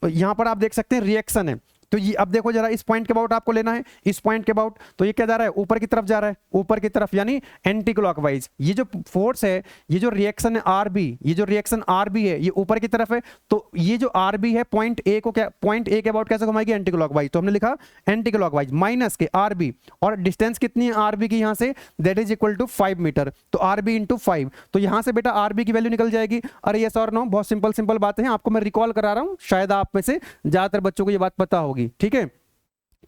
S1: यहां पर आप देख सकते हैं रिएक्शन है, तो ये अब देखो जरा इस पॉइंट के अबाउट आपको लेना है, इस पॉइंट के अबाउट, तो ये क्या जा रहा है, ऊपर की तरफ जा रहा है, ऊपर की तरफ यानी एंटी क्लॉकवाइज। ये जो फोर्स है, ये जो रिएक्शन है RB, ये जो रिएक्शन RB है ये ऊपर की तरफ है, तो ये जो RB है पॉइंट A को क्या, पॉइंट A के अबाउट कैसे घुमाएगी, एंटी क्लॉकवाइज, तो हमने लिखा एंटी क्लॉकवाइज माइनस के RB, और डिस्टेंस कितनी है RB की यहां से, that is equal to 5 metre, तो RB इंटू 5, तो यहां से बेटा RB की वैल्यू निकल जाएगी। अरे यस और नो, बहुत सिंपल बात है, आपको मैं रिकॉल करा रहा हूं, शायद आप में से ज्यादातर बच्चों को ये बात पता होगी, ठीक है।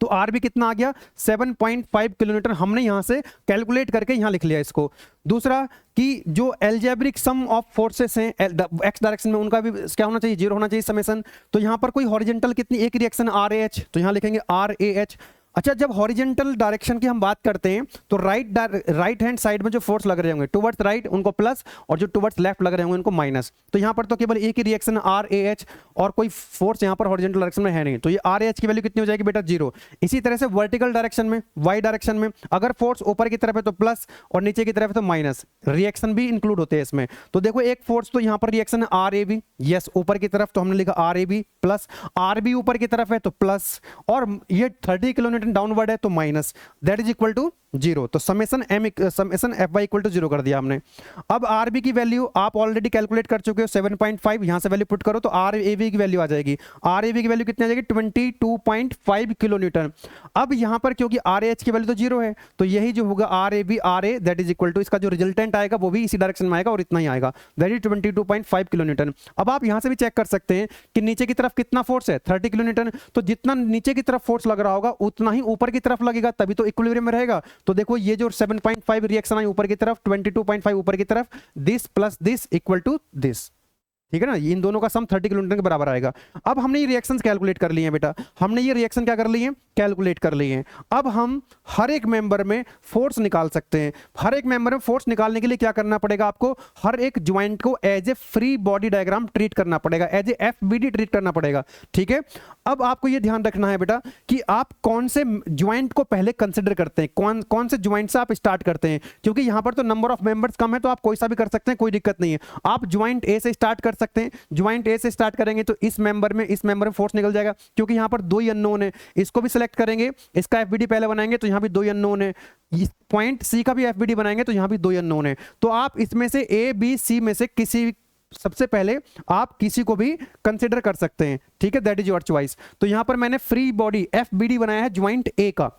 S1: तो RB कितना आ गया 7.5 किलोमीटर, हमने यहां से कैलकुलेट करके यहां लिख लिया इसको। दूसरा कि जो एल्जेब्रिक सम ऑफ फोर्सेस हैं x डायरेक्शन में उनका भी क्या होना चाहिए, 0 होना चाहिए समेशन। तो यहां पर कोई हॉरिजॉन्टल कितनी, एक रिएक्शन RAH, तो यहां लिखेंगे RAH। अच्छा, जब हॉरिजॉन्टल डायरेक्शन की हम बात करते हैं तो राइट हैंड साइड में जो फोर्स लग रहे होंगे टुवर्ड्स राइट उनको प्लस, और जो टुवर्ड्स लेफ्ट लग रहे होंगे उनको माइनस। तो यहाँ पर तो केवल एक ही रिएक्शन RAH और कोई फोर्स यहाँ पर हॉरिजॉन्टल डायरेक्शन में है नहीं, तो ये RAH की वैल्यू कितनी हो जाएगी बेटा 0। इसी तरह से वर्टिकल डायरेक्शन में, y डायरेक्शन में अगर फोर्स ऊपर की तरफ है तो प्लस और नीचे की तरफ है तो माइनस, रिएक्शन भी इंक्लूड होते हैं इसमें। तो देखो एक फोर्स तो यहाँ पर रिएक्शन है RAB, यस ऊपर की तरफ, तो हमने लिखा RAB प्लस, RB ऊपर की तरफ है तो प्लस, और ये 30 किलोमीटर डाउनवर्ड है तो minus, that is equal to zero, तो summation F Y equal to zero कर दिया हमने। अब आर बी की वैल्यू आप ऑलरेडी कैलकुलेट कर चुके हो 7.5, यहां से वैल्यू पुट करो तो आर ए बी की वैल्यू आ जाएगी। आर ए बी की वैल्यू कितनी आ जाएगी 22.5 किलो न्यूटन। अब यहां पर क्योंकि आर एच की वैल्यू तो जीरो है तो यही जो होगा R A that is equal to इसका जो रिजल्टेंट आएगा वो भी इसी डायरेक्शन में आएगा और इतना ही आएगा, दैट इज 22.5 किलो न्यूटन। अब आप यहां से भी चेक कर सकते हैं कि नीचे की तरफ कितना फोर्स है 30 किलो न्यूटन, तो जितना नीचे की तरफ फोर्स लग रहा होगा उतना ही ऊपर की तरफ लगेगा, तभी तो इक्विलिब्रियम में रहेगा। तो देखो ये जो 7.5 रिएक्शन आई ऊपर की तरफ, 22.5 ऊपर की तरफ, this plus this equal to this, ठीक है ना, इन दोनों का सम 30 किलो न्यूटन के बराबर आएगा। अब हमने ये रिएक्शंस कैलकुलेट कर लिए हैं बेटा, हमने ये रिएक्शन क्या कर लिए हैं, कैलकुलेट कर लिए हैं। अब हम हर एक मेंबर में फोर्स निकाल सकते हैं। हर एक मेंबर में फोर्स निकालने के लिए क्या करना पड़ेगा आपको, हर एक ज्वाइंट को as a free body diagram treat करना पड़ेगा, एज ए एफबीडी ट्रीट करना पड़ेगा, ठीक है। अब आपको ये ध्यान रखना है बेटा कि आप कौन से ज्वाइंट को पहले कंसिडर करते हैं, कौन से ज्वाइंट से आप स्टार्ट करते हैं, क्योंकि यहां पर तो नंबर ऑफ मेंबर्स कम है तो आप कोई सा भी कर सकते हैं, कोई दिक्कत नहीं है। आप ज्वाइंट ए से स्टार्ट कर सकते हैं, ज्वाइंट ए से स्टार्ट करेंगे तो इस मेंबर में फोर्स निकल जाएगा, क्योंकि यहां पर दो ही अननोन है। इसको भी सिलेक्ट करेंगे, इसका एफबीडी पहले बनाएंगे तो यहां भी दो ही अननोन है, इस पॉइंट सी का भी एफबीडी बनाएंगे तो यहां भी दो ही अननोन है। तो आप इसमें से ए बी सी में से किसी सबसे पहले आप किसी को भी कंसिडर कर सकते हैं, ठीक है, दैट इज योर चॉइस। तो यहां पर मैंने फ्री बॉडी एफबीडी बनाया है ज्वाइंट ए का,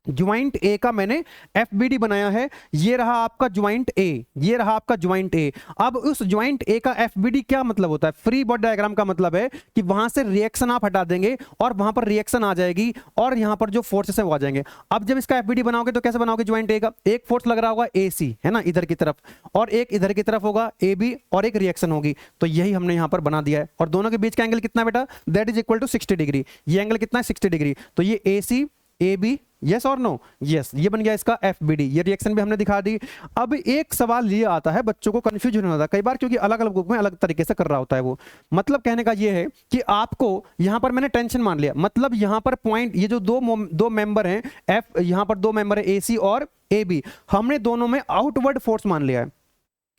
S1: ज्वाइंट ए का मैंने एफबीडी बनाया है, ये रहा आपका ज्वाइंट ए, ये रहा आपका ज्वाइंट ए। अब उस ज्वाइंट ए का एफबीडी क्या मतलब होता है, फ्री बॉडी डायग्राम का मतलब है कि वहां से रिएक्शन आप हटा देंगे और वहां पर रिएक्शन आ जाएगी और यहां पर जो फोर्सेस है वो आ जाएंगे। अब जब इसका एफबीडी बनाओगे तो कैसे बनाओगे, ज्वाइंट ए का एक फोर्स लग रहा होगा ए सी, है ना, इधर की तरफ, और एक इधर की तरफ होगा ए बी, और एक रिएक्शन होगी। तो यही हमने यहां पर बना दिया है, और दोनों के बीच का एंगल कितना बेटा, that is equal to 60 degree. ये एंगल कितना है 60 डिग्री, तो ये A C A B, yes और नो, यस, ये बन गया इसका एफबीडी। ये रिएक्शन भी हमने दिखा दी। अब एक सवाल ये आता है, बच्चों को कंफ्यूजन होता है कई बार, क्योंकि अलग अलग बुक में अलग तरीके से कर रहा होता है वो। मतलब कहने का ये है कि आपको यहां पर मैंने टेंशन मान लिया, मतलब यहां पर पॉइंट, ये जो दो मेंबर हैं एफ, यहां पर दो मेंबर है ए सी और ए बी, हमने दोनों में आउटवर्ड फोर्स मान लिया है,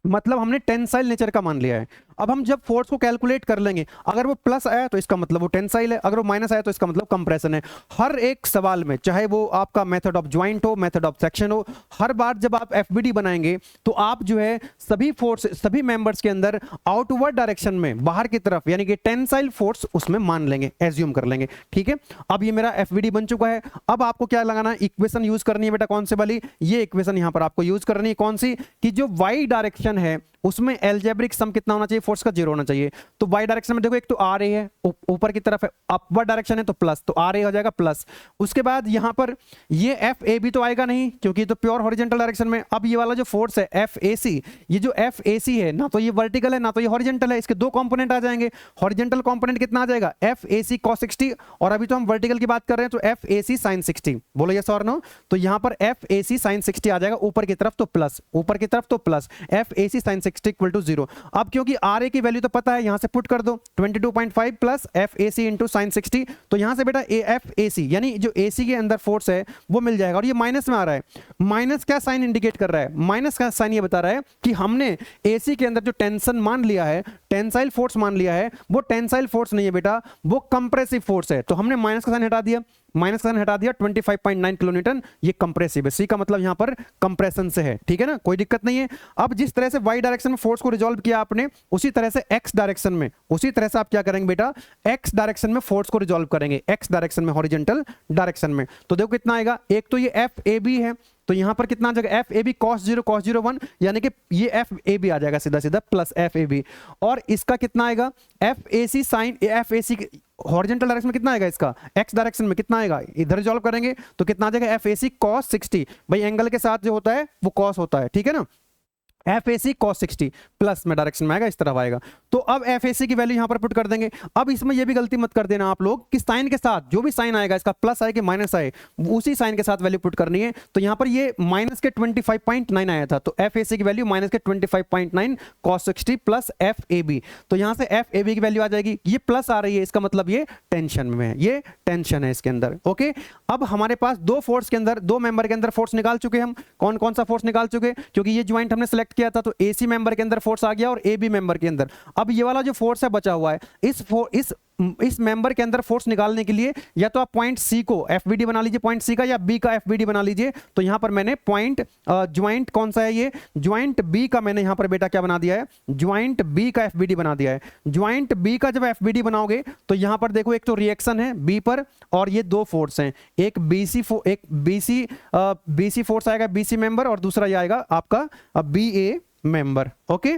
S1: मतलब हमने टेंसाइल नेचर का मान लिया है। अब हम जब फोर्स को कैलकुलेट कर लेंगे, अगर वो प्लस आया तो इसका मतलब वो टेंसाइल है, अगर वो माइनस आया तो इसका मतलब कंप्रेशन है। हर एक सवाल में, चाहे वो आपका मेथड ऑफ ज्वाइंट हो, मेथड ऑफ सेक्शन हो, हर बार जब आप एफबीडी बनाएंगे तो आप जो है सभी फोर्स, सभी मेंबर्स के अंदर आउटवर्ड डायरेक्शन में, बाहर की तरफ, यानी कि टेंसाइल फोर्स उसमें मान लेंगे, एज्यूम कर लेंगे, ठीक है। अब ये मेरा एफबीडी बन चुका है। अब आपको क्या लगाना है, इक्वेशन यूज करनी है बेटा, कौन से वाली, ये इक्वेशन यहां पर आपको यूज करनी है, कौन सी, कि जो वाई डायरेक्शन है उसमें एल्जेब्रिक सम कितना होना चाहिए, फोर्स का जीरो होना चाहिए। तो वाई डायरेक्शन में देखो, एक तो आर ए है, ऊपर की तरफ है, अपवर्ड डायरेक्शन है तो प्लस, तो आर ए हो जाएगा प्लस। उसके बाद यहां पर ये एफ ए बी तो आएगा नहीं, क्योंकि तो प्योर हॉरिजॉन्टल डायरेक्शन में। अब ये वाला जो फोर्स है एफ ए सी, ये जो एफ ए सी है, ना तो ये वर्टिकल है ना तो ये हॉरिजॉन्टल है, इसके दो कंपोनेंट आ जाएंगे। हॉरिजॉन्टल कंपोनेंट कितना आ जाएगा, एफ ए सी cos 60, और अभी तो हम वर्टिकल की बात कर रहे हैं तो एफ ए सी sin 60। बोलो यस और नो, तो यहां पर एफ ए सी sin 60 आ जाएगा, ऊपर की तरफ तो प्लस, ऊपर की तरफ तो plus, F A C sin 60 equal to 0। अब क्योंकि आर ए की वैल्यू तो पता है, यहां से पुट कर दो 22.5 plus F A C into sine 60, तो यहां से बेटा ए एफ ए सी, यानी जो ए सी के अंदर फोर्स है वो मिल जाएगा। और ये माइनस में आ रहा है, माइनस क्या साइन इंडिकेट कर रहा है, माइनस का साइन ये बता रहा है कि हमने ए सी के अंदर जो टेंशन मान लिया है, टेंसाइल फोर्स मान लिया है, वो टेंसाइल फोर्स नहीं है बेटा, वो कंप्रेसिव फोर्स है। तो हमने माइनस का साइन हटा दिया, माइनस का साइन हटा दिया, 25.9 किलो न्यूटन, ये कंप्रेसिव है, सी का मतलब यहां पर कंप्रेशन से है, ठीक है ना, कोई दिक्कत नहीं है। अब जिस तरह से वाई डायरेक्शन में फोर्स को रिजॉल्व किया आपने, उसी तरह से एक्स डायरेक्शन में, उसी तरह से आप क्या करेंगे बेटा, एक्स डायरेक्शन में फोर्स को रिजॉल्व करेंगे, एक्स डायरेक्शन में, हॉरिजॉन्टल डायरेक्शन में। तो देखो कितना आएगा, एक तो ये एफ ए बी है, तो यहां पर कितना आ जाएगा, एफ ए बी cos 0 1, यानी कि ये एफ ए बी आ जाएगा सीधा सीधा प्लस एफ ए बी, और इसका कितना आएगा, F A C sine, F A C horizontal direction में कितना आएगा, इसका एक्स डायरेक्शन में कितना आएगा, इधर रिजॉल्व करेंगे तो कितना आ जाएगा, एफ ए सी cos 60, भाई एंगल के साथ जो होता है वो cos होता है, ठीक है ना, F A C cos 60 plus में डायरेक्शन में आएगा, इस तरफ आएगा। तो अब एफ ए सी की वैल्यू यहां पर पुट कर देंगे। अब इसमें यह भी गलती मत कर देना आप लोग कि साइन के साथ जो भी साइन आएगा, इसका प्लस आए कि माइनस आए, उसी साइन के साथ वैल्यू पुट करनी है। तो यहां पर ये माइनस के 25.9 आया था, तो एफ ए सी की वैल्यू माइनस के 25.9 cos 60 plus F A B, तो यहां से एफ ए बी की वैल्यू आ जाएगी, ये प्लस आ रही है, इसका मतलब ये टेंशन में है, ये टेंशन है इसके अंदर, ओके। अब हमारे पास दो फोर्स के अंदर, दो मेंबर के अंदर फोर्स निकाल चुके हम, कौन कौन सा फोर्स निकाल चुके, क्योंकि ये ज्वाइंट हमने सेलेक्ट किया था, तो एसी मेंबर के अंदर फोर्स आ गया और ए बी मेंबर के अंदर। अब ये वाला जो फोर्स है बचा हुआ है, इस इस मेंबर के अंदर फोर्स निकालने के लिए या तो आप पॉइंट सी को एफबीडी बना लीजिए, पॉइंट सी का, या बी का एफबीडी बना लीजिए। तो यहां पर मैंने पॉइंट ज्वाइंट कौन सा है, ये ज्वाइंट बी का मैंने यहां पर बेटा क्या बना दिया है, ज्वाइंट बी का एफबीडी बना दिया है। ज्वाइंट बी का जब एफबीडी बनाओगे तो यहां पर देखो एक तो रिएक्शन है बी पर, और ये दो फोर्स हैं, एक बीसी फोर्स आएगा बीसी मेंबर, और दूसरा ये आएगा आपका बी ए मेंबर। ओके,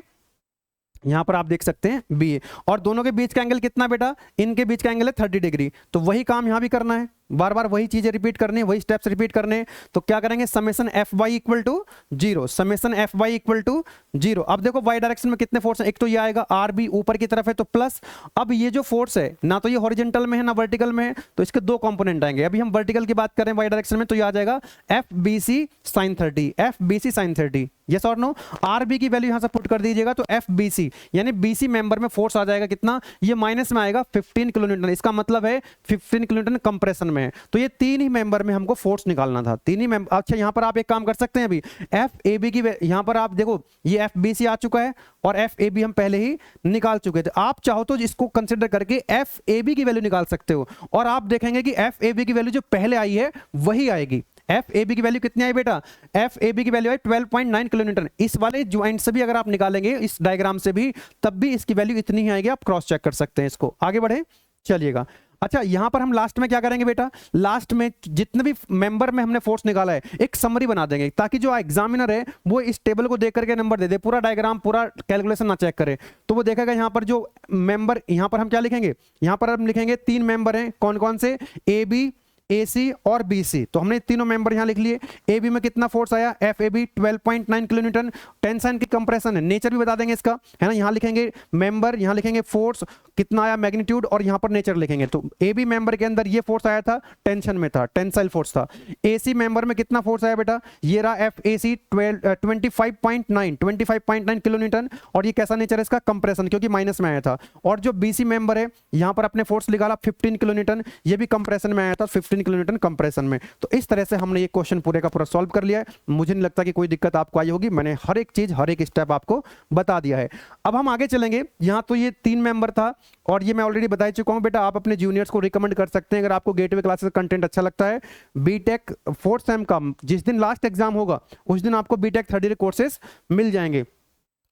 S1: यहां पर आप देख सकते हैं बी ए, और दोनों के बीच का एंगल कितना बेटा, इनके बीच का एंगल है 30 डिग्री। तो वही काम यहां भी करना है, बार बार वही चीजें रिपीट करनी है, वही स्टेप्स रिपीट करने हैं। तो क्या करेंगे, summation F Y equal to 0, summation F Y equal to 0। अब देखो वाई डायरेक्शन में कितने फोर्स हैं, एक तो ये आएगा आर बी ऊपर की तरफ है तो प्लस, अब ये जो फोर्स है ना तो ये हॉरिजॉन्टल में है ना वर्टिकल में है, तो इसके दो कंपोनेंट आएंगे। अभी हम वर्टिकल की बात करें वाई डायरेक्शन में तो ये आ जाएगा F B C sine 30, F B C sine 30, yes और नो। आर बी की वैल्यू यहां से पुट कर दीजिएगा तो एफ बी सी यानी बीसी मेंबर में फोर्स आ जाएगा कितना, ये माइनस में आएगा 15 किलो न्यूटन, इसका मतलब है 15 किलो न्यूटन कंप्रेशन में है। तो ये तीन ही मेंबर में हमको फोर्स निकालना था, तीन ही मेंबर। अच्छा यहां पर आप एक काम कर सकते हैं, अभी एफ ए बी की यहां पर आप देखो ये एफ बी सी आ चुका है और एफ ए बी हम पहले ही निकाल चुके थे। आप चाहो तो इसको कंसिडर करके एफ ए बी की वैल्यू निकाल सकते हो, और आप देखेंगे कि एफ ए बी की वैल्यू जो पहले आई है वही आएगी। एफ ए बी की वैल्यू कितनी आई बेटा, एफ ए बी की वैल्यू है 12.9 किलो न्यूटन। इस वाले ज्वाइंट से भी अगर आप निकालेंगे, इस डायग्राम से भी, तब भी इसकी वैल्यू इतनी ही आएगी। आप क्रॉस चेक कर सकते हैं इसको। आगे बढ़े चलिएगा। अच्छा यहां पर हम लास्ट में क्या करेंगे बेटा, लास्ट में जितने भी मेंबर में हमने फोर्स निकाला है एक समरी बना देंगे, ताकि जो एग्जामिनर है वो इस टेबल को देख करके नंबर दे दे, पूरा डायग्राम पूरा कैलकुलेशन ना चेक करे। तो वो देखेगा यहां पर जो मेंबर, यहां पर हम क्या लिखेंगे, यहां पर हम लिखेंगे तीन मेंबर हैं, कौन कौन से, ए बी ए सी और बी सी। तो हमने तीनों मेंबर यहां लिख लिए। ए बी में कितना फोर्स आया, F A B 12.9 kilonewton, tension की कंप्रेशन है, नेचर भी बता देंगे इसका, है ना। यहां लिखेंगे मेंबर, यहां लिखेंगे फोर्स कितना आया मैग्नीट्यूड, और यहां पर नेचर लिखेंगे। तो ए बी मेंबर के अंदर ये फोर्स आया था, टेंशन में था, टेंसाइल फोर्स था। ए सी मेंबर में कितना फोर्स आया बेटा, ये रहा F A C 25.9 kilonewton, और ये कैसा नेचर है इसका, कंप्रेशन, क्योंकि माइनस में आया था। और जो बी सी मेंबर है यहां पर अपने फोर्स निकाला 15 किलो न्यूटन, ये भी कंप्रेशन में आया था 15 किलो न्यूटन कंप्रेशन में। तो इस तरह से हमने ये क्वेश्चन पूरे का पूरा सॉल्व कर लिया है। मुझे नहीं लगता कि कोई दिक्कत आपको आई होगी, मैंने हर एक चीज हर एक स्टेप आपको बता दिया है। अब हम आगे चलेंगे। यहां तो ये तीन मेंबर था, और ये मैं ऑलरेडी बता चुका हूं बेटा, आप अपने जूनियर्स को रिकमेंड कर सकते हैं अगर आपको गेटवे क्लासेस कंटेंट अच्छा लगता है। बीटेक फोर्थ सेम का जिस दिन लास्ट एग्जाम होगा उस दिन आपको बीटेक थर्ड ईयर कोर्सेज मिल जाएंगे,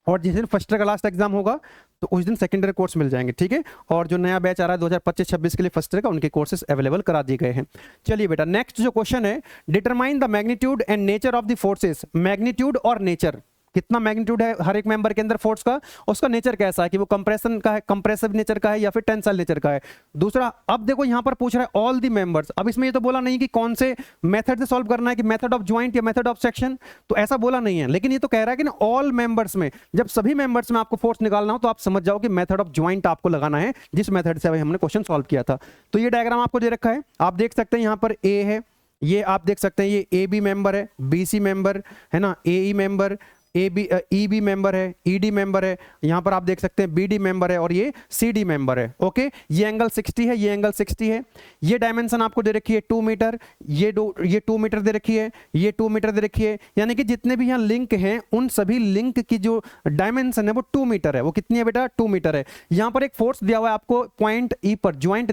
S1: और जिस दिन फर्स्ट ईयर का लास्ट एग्जाम होगा तो उस दिन सेकेंडरी कोर्स मिल जाएंगे, ठीक है। और जो नया बैच आ रहा है 2025-26 के लिए फर्स्ट ईयर का, उनके कोर्सेज अवेलेबल करा दिए गए हैं। चलिए बेटा नेक्स्ट जो क्वेश्चन है, determine the magnitude and nature of the forces. Magnitude और नेचर, कितना मैग्नीट्यूड है हर एक मेंबर के अंदर फोर्स का, उसका नेचर कैसा है, कि वो कंप्रेशन का है, कंप्रेसिव नेचर का है, या फिर टेंसाइल नेचर का है। दूसरा, अब देखो यहां पर पूछ रहा है ऑल द मेंबर्स। अब इसमें ये तो बोला नहीं कि कौन से मेथड से सॉल्व करना है, कि मेथड ऑफ ज्वाइंट या मेथड ऑफ सेक्शन, तो ऐसा बोला नहीं है। लेकिन ये तो कह रहा है कि ना ऑल मेंबर्स में, जब सभी मेंबर्स में आपको फोर्स निकालना हो तो आप समझ जाओ कि मेथड ऑफ ज्वाइंट आपको लगाना है, जिस मेथड से हमने क्वेश्चन सॉल्व किया था। तो ये डायग्राम आपको दे रखा है, आप देख सकते हैं यहां पर ए है, ये आप देख सकते हैं ये ए बी मेंबर है, बी सी मेंबर है ना, A E member, A B E B member है, ई डी मेंबर है, यहां पर आप देख सकते हैं बी डी मेंबर है, और ये सी डी मेंबर है। ओके, ये एंगल 60 है, ये एंगल 60 है। ये डायमेंशन आपको दे रखी है 2 मीटर, ये 2 मीटर दे रखी है, ये 2 मीटर दे रखी है। यानी कि जितने भी यहाँ लिंक हैं उन सभी लिंक की जो डायमेंशन है वो 2 मीटर है। वो कितनी है बेटा, 2 मीटर है। यहाँ पर एक फोर्स दिया हुआ है आपको पॉइंट ई पर, ज्वाइंट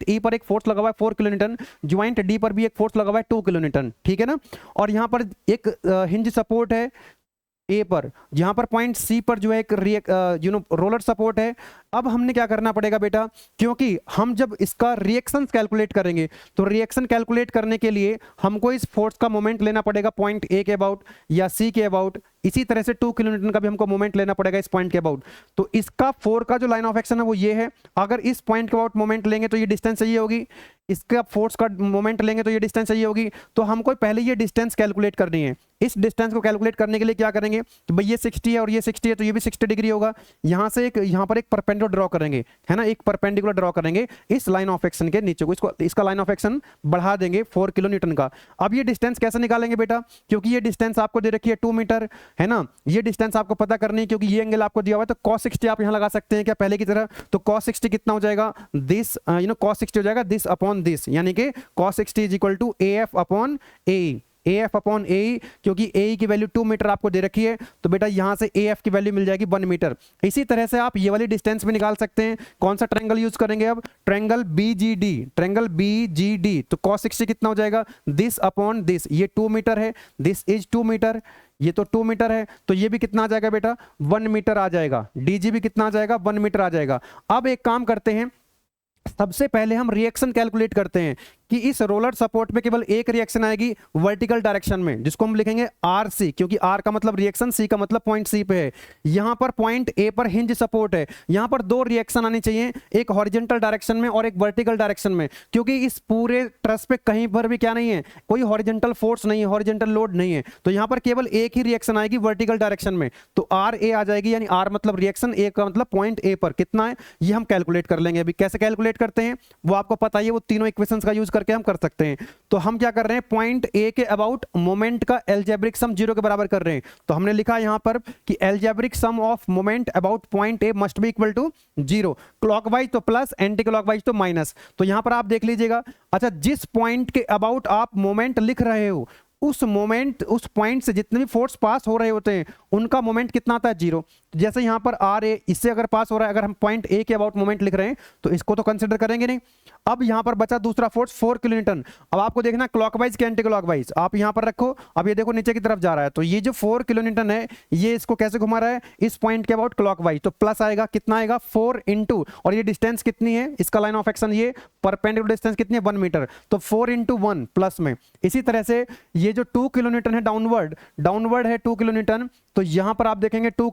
S1: ई पर एक फोर्स लगा हुआ है 4 किलो न्यूटन, ज्वाइंट डी पर भी एक फोर्स लगा हुआ है 2 किलो न्यूटन, ठीक है ना। और यहाँ पर एक हिंज सपोर्ट है ए पर, यहां पर पॉइंट सी पर जो है एक रोलर सपोर्ट है। अब हमने क्या करना पड़ेगा बेटा, क्योंकि हम जब इसका रिएक्शन कैलकुलेट करेंगे तो रिएक्शन कैलकुलेट करने के लिए हमको इस फोर्स का मोमेंट लेना पड़ेगा पॉइंट ए के अबाउट या सी के अबाउट। इसी तरह से 2 किलो न्यूटन का भी हमको मोमेंट लेना पड़ेगा इस पॉइंट के अबाउट। तो इसका 4 का जो लाइन ऑफ एक्शन है वो ये है। अगर इस पॉइंट के अबाउट मोमेंट लेंगे तो ये डिस्टेंस चाहिए होगी, इसका फोर्स का मोमेंट लेंगे तो ये डिस्टेंस चाहिए होगी। तो हमको पहले ये डिस्टेंस कैलकुलेट करनी है। इस डिस्टेंस को कैलकुलेट करने के लिए क्या करेंगे कि भाई ये 60 है और ये 60 है, तो ये भी 60 डिग्री होगा। यहां से एक, यहां पर एक परपेंडिकुलर ड्रॉ करेंगे, है ना, एक परपेंडिकुलर ड्रॉ करेंगे इस लाइन ऑफ एक्शन के नीचे को, इसको इसका लाइन ऑफ एक्शन बढ़ा देंगे 4 किलो न्यूटन का। अब ये डिस्टेंस कैसे निकालेंगे बेटा, क्योंकि ये डिस्टेंस आपको दे रखी है 2 मीटर, है ना। ये डिस्टेंस आपको पता करनी है क्योंकि ये एंगल आपको दिया हुआ है। तो cos 60 आप यहां लगा सकते हैं क्या पहले की तरह। तो cos 60 कितना हो जाएगा, दिस cos 60 हो जाएगा दिस अपॉन दिस, यानी कि cos 60 is equal to AF upon AE। AF upon AE, क्योंकि AE की वैल्यू 2 मीटर आपको दे रखी है, तो बेटा यहां से AF की वैल्यू मिल जाएगी 1 मीटर। इसी तरह से आप ये वाली डिस्टेंस भी निकाल सकते हैं। कौन सा ट्रायंगल यूज करेंगे अब? Triangle BGD, triangle BGD। तो cos 60 कितना हो जाएगा? दिस अपॉन दिस, ये 2 मीटर है, दिस इज 2 मीटर, ये तो 2 मीटर है, तो ये भी कितना आ जाएगा बेटा? 1 मीटर आ जाएगा। DG भी कितना आ जाएगा? 1 मीटर आ जाएगा। अब एक काम करते हैं, सबसे पहले हम रिएक्शन कैलकुलेट करते हैं कि इस रोलर सपोर्ट में केवल एक रिएक्शन आएगी वर्टिकल डायरेक्शन में, जिसको हम लिखेंगे RC, क्योंकि R का मतलब रिएक्शन, C का मतलब पॉइंट C पे है। यहां पर पॉइंट A पर हिंज सपोर्ट है। यहां पर दो रिएक्शन आनी चाहिए, एक हॉरिजॉन्टल डायरेक्शन में और एक वर्टिकल डायरेक्शन में, क्योंकि इस पूरे ट्रस पे कहीं पर भी क्या नहीं है, कोई हॉरिजॉन्टल फोर्स नहीं है, हॉरिजॉन्टल लोड नहीं है, तो यहां पर केवल एक ही रिएक्शन आएगी वर्टिकल डायरेक्शन में, तो RA आ जाएगी, यानी R मतलब रिएक्शन, A का मतलब पॉइंट A पर कितना है, ये हम कैलकुलेट कर लेंगे। अभी कैसे कैलकुलेट करते हैं वो आपको पता ही है, वो तीनों इक्वेशंस का यूज करके हम कर सकते हैं। तो हम क्या कर रहे हैं, पॉइंट ए के अबाउट मोमेंट का एल्जेब्रिक सम 0 के बराबर कर रहे हैं। तो हमने लिखा यहां पर कि algebraic sum of moment about point A must be equal to 0, clockwise तो प्लस, एंटी क्लॉकवाइज तो माइनस। तो यहां पर आप देख लीजिएगा, अच्छा जिस पॉइंट के अबाउट आप मोमेंट लिख रहे हो, उस मोमेंट, उस पॉइंट से जितने भी फोर्स पास हो रहे होते हैं उनका मोमेंट कितना आता है? 0। जैसे यहां पर RA इससे अगर पास हो रहा है, अगर हम पॉइंट A के अबाउट मोमेंट लिख रहे हैं तो इसको तो कंसीडर करेंगे नहीं। अब यहां पर बचा दूसरा फोर्स 4 किलोन्यूटन। अब आपको देखना क्लॉकवाइज के एंटी क्लॉकवाइज, आप यहां पर रखो, अब ये देखो नीचे की तरफ जा रहा है, तो ये जो 4 किलोन्यूटन है ये इसको कैसे घुमा रहा है? इस पॉइंट के अबाउट क्लॉकवाइज, तो प्लस आएगा, कितना आएगा? 4 इंटू, और ये डिस्टेंस कितनी है, इसका लाइन ऑफ एक्शन ये परपेंडिकुलर डिस्टेंस कितनी है? 1 मीटर, तो 4 इंटू 1 प्लस में। इसी तरह से ये जो 2 किलोन्यूटन है डाउनवर्ड, डाउनवर्ड है 2 किलोन्यूटन, तो यहां पर आप देखेंगे 2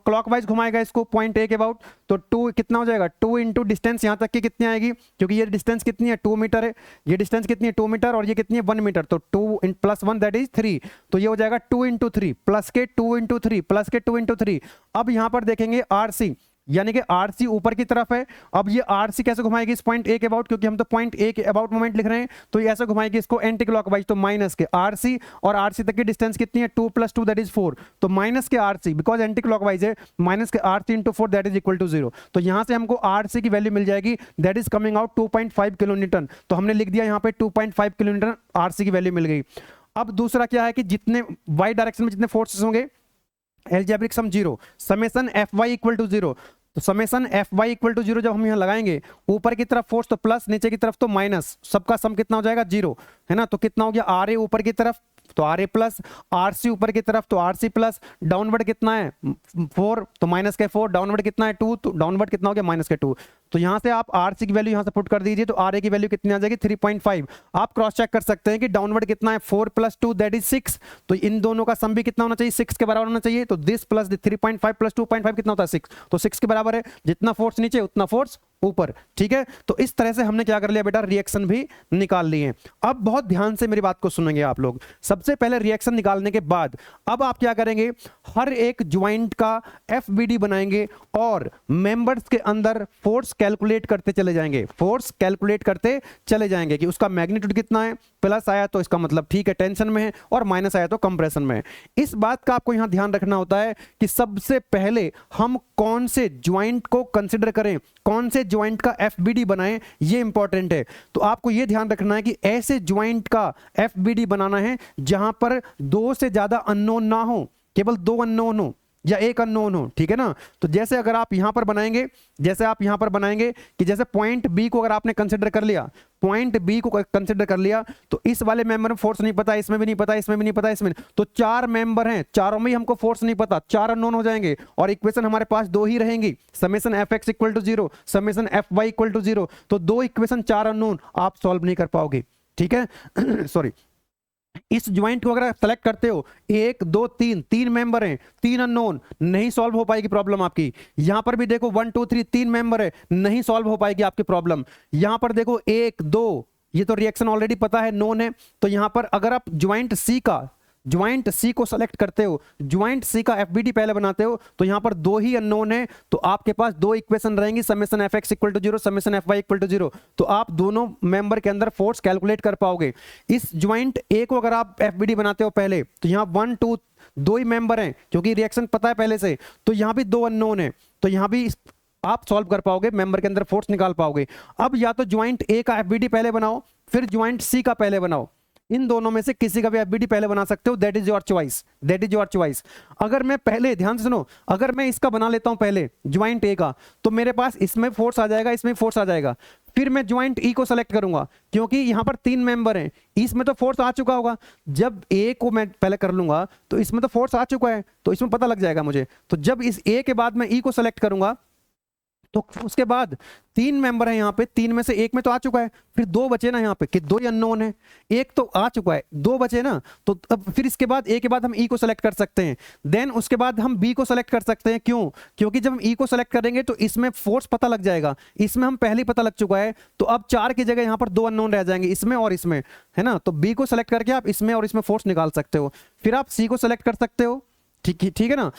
S1: क्लॉकवाइज घुमाएगा इसको पॉइंट ए के अबाउट, तो 2 कितना हो जाएगा? 2 इंटू डिस्टेंस यहां तक की कितनी आएगी, क्योंकि ये डिस्टेंस कितनी है? 2 मीटर है, ये डिस्टेंस कितनी है? 2 मीटर, और ये कितनी है? 1 मीटर, तो 2 प्लस 1 दैट इज 3, तो ये हो जाएगा 2 इंटू 3 प्लस के 2 इंटू 3 प्लस के 2 इंटू 3। अब यहां पर देखेंगे RC, यानी कि RC ऊपर की तरफ है। अब ये RC कैसे घुमाएगी इस पॉइंट A के अबाउट, क्योंकि हम तो पॉइंट A के अबाउट मोमेंट लिख रहे हैं, तो ये ऐसे घुमाएगी इसको एंटी क्लॉकवाइज, तो माइनस के RC, और RC तक की डिस्टेंस कितनी है? 2 प्लस 2 दैट इज 4, तो माइनस के RC, बिकॉज एंटी क्लॉकवाइज है, माइनस के RC into 4 that is equal to 0। तो यहां से हमको RC की वैल्यू मिल जाएगी, that is coming out 2.5 kilonewton. तो हमने लिख दिया यहाँ पे 2.5 किलोन्यूटन RC की वैल्यू मिल गई। अब दूसरा क्या है कि जितने y डायरेक्शन में जितने फोर्सेस होंगे, algebraic sum 0, summation Fy equal to 0, तो समेशन Fy इक्वल टू 0 जब हम यहाँ लगाएंगे, ऊपर की तरफ फोर्स तो प्लस, नीचे की तरफ तो माइनस, सबका सम कितना हो जाएगा? 0, है ना। तो कितना हो गया? RA ऊपर की तरफ तो RA प्लस, RC ऊपर की तरफ तो RC प्लस, डाउनवर्ड कितना है? 4, तो माइनस के 4, डाउनवर्ड कितना है? 2, तो डाउनवर्ड कितना हो गया? माइनस के 2। तो यहां से आप RC की वैल्यू यहां से पुट कर दीजिए, तो RA की वैल्यू कितनी आ जाएगी? 3.5। आप क्रॉस चेक कर सकते हैं कि डाउनवर्ड कितना है? 4 प्लस 2 दैट इज 6, तो इन दोनों का सम भी कितना होना चाहिए? 6 के बराबर होना चाहिए। तो दिस प्लस 3.5 प्लस 2.5 कितना होता है? 6, तो 6 के बराबर है। जितना फोर्स नीचे उतना फोर्स ऊपर, ठीक है। तो इस तरह से हमने क्या कर लिया बेटा? रिएक्शन भी निकाल लिए। अब बहुत ध्यान से मेरी बात को सुनेंगे आप लोग। सबसे पहले रिएक्शन निकालने के बाद अब आप क्या करेंगे? हर एक ज्वाइंट का FBD बनाएंगे और मेंबर्स के अंदर फोर्स कैलकुलेट करते चले जाएंगे, फोर्स कैलकुलेट करते चले जाएंगे कि उसका मैग्नीट्यूड कितना है, प्लस आया तो इसका मतलब ठीक है टेंशन में है, और माइनस आया तो कंप्रेशन में है। इस बात का आपको यहां ध्यान रखना होता है कि सबसे पहले हम कौन से ज्वाइंट को कंसिडर करें, कौन से ज्वाइंट का FBD बनाएं, ये इंपॉर्टेंट है। तो आपको ये ध्यान रखना है कि ऐसे ज्वाइंट का FBD बनाना है जहां पर 2 से ज्यादा अननोन ना हो, केवल 2 अननोन हो या 1 अननोन हो, ठीक है ना। तो जैसे अगर आप यहां पर बनाएंगे, जैसे आप यहां पर बनाएंगे कि जैसे पॉइंट B को अगर आपने कंसिडर कर लिया, पॉइंट B को कंसिडर कर लिया, तो इस वाले मेंबर में फोर्स नहीं पता, इसमें भी नहीं पता, इसमें भी नहीं पता, इसमें तो 4 मेंबर हैं, चारों में ही हमको फोर्स नहीं पता, 4 अननोन हो जाएंगे, और इक्वेशन हमारे पास 2 ही रहेंगी, summation Fx equal to 0, summation Fy equal to 0। तो 2 इक्वेशन 4 अननोन आप सॉल्व नहीं कर पाओगे, ठीक है। सॉरी, इस ज्वाइंट को अगर सेलेक्ट करते हो 1 2 3, 3 मेंबर हैं, 3 अननोन, नहीं सॉल्व हो पाएगी प्रॉब्लम आपकी। यहां पर भी देखो 1 2 3, 3 मेंबर है, नहीं सॉल्व हो पाएगी आपकी प्रॉब्लम। यहां पर देखो 1 2, ये तो रिएक्शन ऑलरेडी पता है, नोन है। तो यहां पर अगर आप ज्वाइंट सी को सेलेक्ट करते हो, ज्वाइंट सी का FBD पहले बनाते हो, तो यहां पर 2 ही अननोन है, तो आपके पास 2 इक्वेशन रहेंगी, summation Fx equal to 0, summation Fy equal to 0। तो आप दोनों मेंबर के अंदर फोर्स कैलकुलेट कर पाओगे। इस ज्वाइंट A को अगर आप FBD बनाते हो पहले, तो यहां 1 2 2 ही मेंबर हैं, क्योंकि रिएक्शन पता है पहले से, तो यहां भी 2 अननोन है, तो यहां भी आप सॉल्व कर पाओगे, मेंबर के अंदर फोर्स निकाल पाओगे। अब या तो ज्वाइंट A का FBD पहले बनाओ, फिर ज्वाइंट C का पहले बनाओ, इन दोनों में से किसी का भी एफबीडी पहले बना सकते हो, that is your choice, that is your choice. अगर मैं पहले, ध्यान से सुनो, अगर मैं इसका बना लेता हूं पहले ज्वाइंट ए का, तो मेरे पास इसमें फोर्स आ जाएगा, इसमें फोर्स आ जाएगा। फिर मैं ज्वाइंट ई को सेलेक्ट करूंगा, क्योंकि यहां पर 3 मेंबर हैं, इसमें तो फोर्स आ चुका होगा। जब ए को मैं पहले कर लूंगा तो इसमें तो फोर्स आ चुका है, तो इसमें पता लग जाएगा मुझे। तो जब इस ए के बाद मैं ई को सेलेक्ट करूंगा, तो उसके बाद 3 मेंबर हैं यहाँ पे, 3 में से एक में तो आ चुका है, फिर 2 बचे ना यहाँ पे, कि 2 ही अननोन है, एक तो आ चुका है, 2 बचे ना। तो अब फिर इसके बाद ए के बाद हम ई को सेलेक्ट कर सकते हैं, देन उसके बाद हम बी को सेलेक्ट कर सकते हैं। क्यों? क्योंकि जब हम ई को सेलेक्ट करेंगे तो इसमें फोर्स पता लग जाएगा, इसमें हम पहले ही पता लग चुका है, तो अब 4 की जगह यहाँ पर 2 अननोन रह जाएंगे, इसमें और इसमें, है ना। तो बी को सेलेक्ट करके आप इसमें और इसमें फोर्स निकाल सकते हो। फिर आप सी को सेलेक्ट कर सकते हो, ठीक है ना,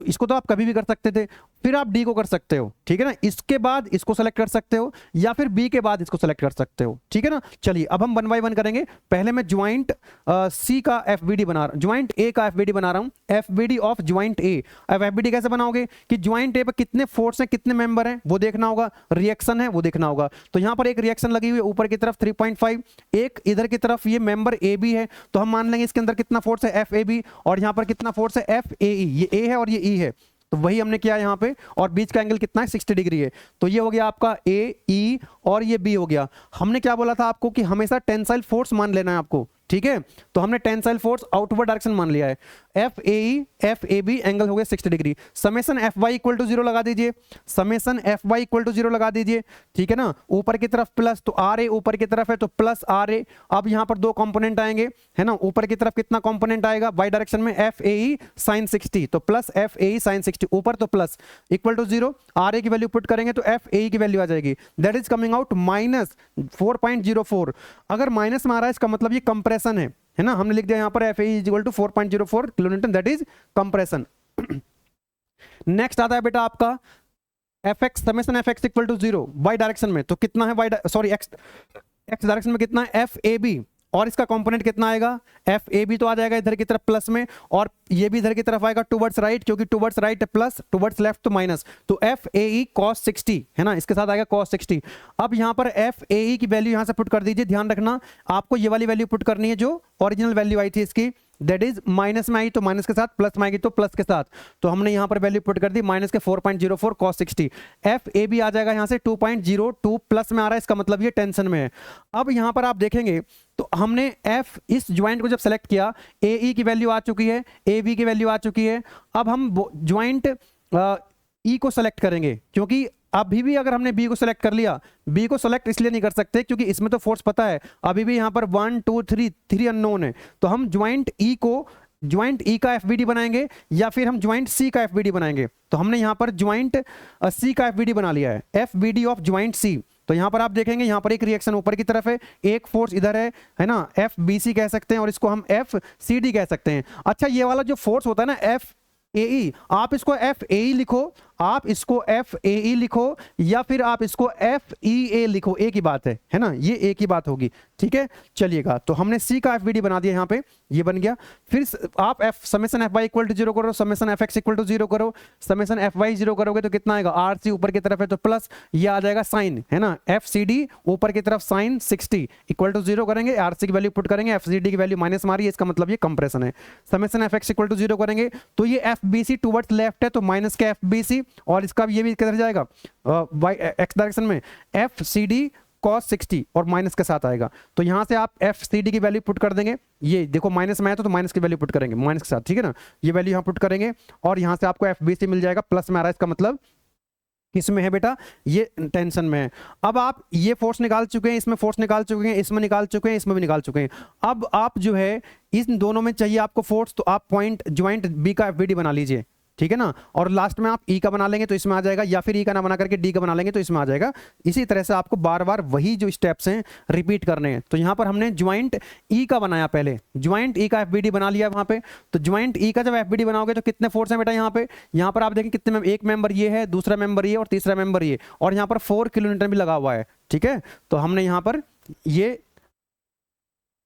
S1: इसको तो आप कभी भी कर सकते थे। फिर आप डी को कर सकते हो, ठीक है ना, इसके बाद इसको सेलेक्ट कर सकते हो, या फिर बी के बाद इसको सेलेक्ट कर सकते हो, ठीक है ना। चलिए अब हम 1 बाय 1 करेंगे। पहले मैं ज्वाइंट सी का एफबीडी बना रहा हूं, ज्वाइंट ए का एफबीडी बना रहा हूं, एफबीडी ऑफ ज्वाइंट ए। अब एफबीडी कैसे बनाओगे कि ज्वाइंट ए पर कितने फोर्स हैं, कितने मेंबर हैं वो देखना होगा, रिएक्शन है वो देखना होगा। तो यहां पर एक रिएक्शन लगी हुई है ऊपर की तरफ 3.5, एक इधर की तरफ ये मेंबर ए बी है, तो हम मान लेंगे इसके अंदर कितना फोर्स है, एफ ए बी, और यहां पर कितना फोर्स है, एफ ए ई। ये ए है और ये ई है, तो वही हमने किया यहाँ पे, और बीच का एंगल कितना है, 60 डिग्री है। तो ये हो गया आपका ए ई, और ये बी हो गया। हमने क्या बोला था आपको कि हमेशा टेंसाइल फोर्स मान लेना है आपको, ठीक है। तो हमने टेंसाइल फोर्स आउटवर्ड डायरेक्शन मान लिया है, F A E F A B, angle हो गया 60 degree. Summation F Y equal to 0 लगा दीजिए, summation F Y equal to 0 लगा दीजिए, ठीक है ना। ऊपर की तरफ प्लस, तो आर ए ऊपर की तरफ है तो प्लस आर ए। अब यहाँ पर 2 कंपोनेंट आएंगे, है ना। ऊपर की तरफ कितना कंपोनेंट आएगा वाई डायरेक्शन में, एफ ए ई साइन 60, तो plus F A E sine 60 ऊपर, तो plus equal to 0। R A की वैल्यू पुट करेंगे तो एफ ए ई की वैल्यू आ जाएगी, दैट इज कमिंग आउट -4.04। अगर माइनस में आ रहा है इसका मतलब ये कंप्रेशन है ना। हमने लिख दिया यहाँ पर F A equal to 4.04 kilonewton, that is compression. Next आता है बेटा आपका F X, summation F X equal to 0 Y direction में, तो कितना है वाई, सॉरी एक्स डायरेक्शन में कितना है, एफ ए बी, और इसका कंपोनेंट कितना आएगा, एफ ए बी तो आ जाएगा इधर की तरफ प्लस में, और ये भी इधर की तरफ आएगा टुवर्ड्स राइट, क्योंकि towards right plus, towards left तो माइनस, तो एफ ए ई कॉस 60, है ना, इसके साथ आएगा कॉस 60। अब यहाँ पर एफ ए ई की वैल्यू यहाँ से पुट कर दीजिए, ध्यान रखना आपको ये वाली वैल्यू पुट करनी है जो ओरिजिनल वैल्यू आई थी इसकी, दैट इज माइनस में आई तो माइनस के साथ, प्लस में आएगी तो प्लस के साथ। तो हमने यहां पर वैल्यू पुट कर दी माइनस के 4.04 cos 60। एफ ए बी आ जाएगा यहां से 2.02, प्लस में आ रहा है, इसका मतलब ये टेंशन में है। अब यहां पर आप देखेंगे तो हमने एफ इस ज्वाइंट को जब सेलेक्ट किया, ए ई की वैल्यू आ चुकी है, ए बी की वैल्यू आ चुकी है। अब हम ज्वाइंट ई को सेलेक्ट करेंगे, क्योंकि अभी भी अगर हमने बी को सेलेक्ट कर लिया, बी को सेलेक्ट इसलिए नहीं कर सकते क्योंकि इसमें तो फोर्स पता है, अभी भी यहां पर 1 2 3 अननोन है। तो हम ज्वाइंट ई को, ज्वाइंट ई का एफबीडी बनाएंगे, या फिर हम ज्वाइंट सी का एफबीडी बनाएंगे। तो हमने यहां पर ज्वाइंट सी का एफबीडी बना लिया है, एफबीडी ऑफ ज्वाइंट सी। तो यहां पर आप देखेंगे यहां पर एक रिएक्शन ऊपर की तरफ है, एक फोर्स इधर है ना, एफ बी सी कह सकते हैं, और इसको हम एफ सी डी कह सकते हैं। अच्छा, ये वाला जो फोर्स होता है ना एफ ए ई, आप इसको एफ ए ई लिखो, आप इसको एफ ए ई लिखो, या फिर आप इसको एफ ई ए लिखो, एक ही बात है ना, ये एक ही बात होगी, ठीक है। चलिएगा, तो हमने सी का एफबीडी बना दिया यहाँ पे, ये बन गया। फिर आप F summation F Y equal to 0 करो, summation F X equal to 0 करो, समेशन एफ वाई 0 करोगे तो कितना आएगा, आर सी ऊपर की तरफ है तो प्लस, ये आ जाएगा साइन, है ना, एफ सी डी ऊपर की तरफ साइन 60 इक्वल टू 0 करेंगे, आर सी की वैल्यू पुट करेंगे, एफ सी डी की वैल्यू माइनस मारी है, इसका मतलब ये कंप्रेशन है। Summation F X equal to 0 करेंगे तो ये F B C towards left है तो माइनस के एफ बी सी, और इसका ये भी किधर जाएगा, वाई एक्स डायरेक्शन में, एफ सी डी cos 60 और माइनस के साथ आएगा। तो यहां से आप एफ सी डी की वैल्यू पुट कर देंगे, ये देखो माइनस में आया तो माइनस की वैल्यू पुट करेंगे माइनस के साथ, ठीक है ना, ये वैल्यू यहां पुट करेंगे, और यहां से आपको एफ बी सी मिल जाएगा, प्लस में आ रहा है, इसका मतलब किसमें है बेटा, ये टेंशन में है। अब आप ये फोर्स निकाल चुके हैं, इसमें फोर्स निकाल चुके हैं, इसमें निकाल चुके हैं, इसमें भी निकाल चुके हैं। अब आप जो है इन दोनों में चाहिए आपको फोर्स, तो आप पॉइंट ज्वाइंट बी का एफबीडी बना लीजिए, ठीक है ना, और लास्ट में आप ई का बना लेंगे तो इसमें आ जाएगा, या फिर ई का ना बना करके डी का बना लेंगे तो इसमें आ जाएगा। इसी तरह से आपको बार बार वही जो स्टेप्स हैं रिपीट करने हैं। तो यहाँ पर हमने ज्वाइंट ई का बनाया, पहले ज्वाइंट ई का एफबीडी बना लिया वहाँ पे। तो ज्वाइंट ई का जब एफबीडी बनाओगे तो कितने फोर्स हैं बेटा यहाँ पर आप देखें कितने, एक मेंबर ये है, दूसरा मेंबर ये, और तीसरा मेंबर ये, और यहाँ पर 4 किलोन्यूटन भी लगा हुआ है, ठीक है। तो हमने यहाँ पर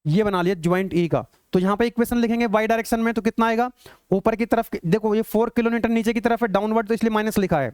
S1: ये बना लिया ज्वाइंट ई का। तो यहाँ पे इक्वेशन लिखेंगे वाई डायरेक्शन में तो कितना आएगा, ऊपर की तरफ देखो ये 4 किलोमीटर नीचे की तरफ है, डाउनवर्ड तो इसलिए माइनस लिखा है।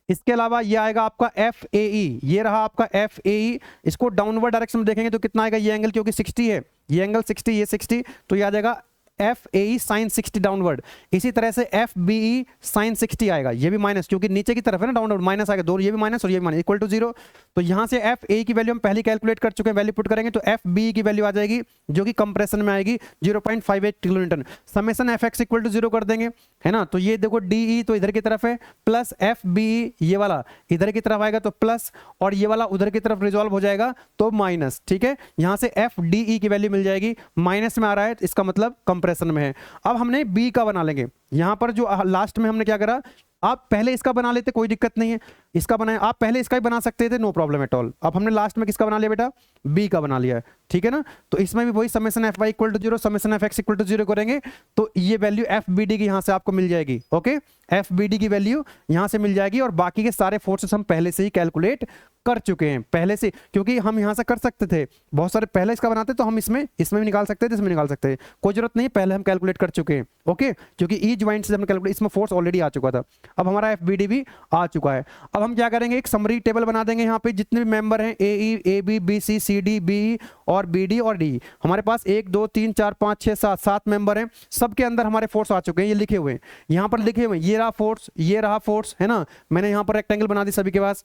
S1: इसके अलावा ये आएगा आपका एफ ए ई, ये रहा आपका एफ ए ई, इसको डाउनवर्ड डायरेक्शन में देखेंगे तो कितना आएगा, ये एंगल क्योंकि 60 है, ये एंगल 60, ये 60, तो ये आ जाएगा F A E sine 60 downward. इसी तरह से एफ बी ई साइन 60 आएगा, ये भी माइनस, क्योंकि नीचे की तरफ है ना डाउनवर्ड, माइनस आएगा, दो ये भी माइनस और ये भी माइनस, इक्वल टू 0। तो यहाँ से एफ ए की वैल्यू हम पहले कैलकुलेट कर चुके हैं, वैल्यू पुट करेंगे तो एफ बी की वैल्यू आ जाएगी जो कि कंप्रेशन में आएगी 0.58 kilonewton. Summation F X equal to 0 कर देंगे, है ना। तो ये देखो डी ई तो इधर की तरफ है, प्लस एफ बी ई ये वाला इधर की तरफ आएगा तो प्लस, और ये वाला उधर की तरफ रिजॉल्व हो जाएगा तो माइनस, ठीक है। यहाँ से एफ डी ई की वैल्यू मिल जाएगी, माइनस में आ रहा है इसका मतलब कंप्रेशन में है। अब हमने बी का बना लेंगे, यहां पर जो लास्ट में हमने क्या करा, आप पहले इसका बना लेते कोई दिक्कत नहीं है, इसका बनाए, आप पहले इसका ही बना सकते थे, नो प्रॉब्लम एट ऑल। अब हमने लास्ट में किसका बना लिया बेटा, बी का बना लिया है, ठीक है ना। तो इसमें भी वही summation F Y equal to 0 summation F X equal to 0 करेंगे तो ये वैल्यू एफ बी डी की यहां से आपको मिल जाएगी। ओके, एफ बी डी की वैल्यू यहां से मिल जाएगी, और बाकी के सारे फोर्सेस हम पहले से ही कैलकुलेट कर चुके हैं पहले से, क्योंकि हम यहां से कर सकते थे बहुत सारे, पहले इसका बनाते तो हम इसमें भी निकाल सकते थे, इसमें निकाल सकते थे, कोई जरूरत नहीं, पहले हम कैलकुलेट कर चुके हैं। ओके, क्योंकि ई ज्वाइंट से हमने कैलकुलेट, इसमें फोर्स ऑलरेडी आ चुका था, अब हमारा एफ बी डी भी आ चुका है। अब हम क्या करेंगे, एक समरी टेबल बना देंगे, यहाँ पे जितने भी मेंबर हैं A E A B B C C D B और बी डी और डी, हमारे पास 1 2 3 4 5 6 7 7 मेंबर हैं, सबके अंदर हमारे फोर्स आ चुके हैं, ये लिखे हुए हैं, यहाँ पर लिखे हुए हैं, ये रहा फोर्स, ये रहा फोर्स, है ना। मैंने यहाँ पर रेक्टेंगल बना दी सभी के पास,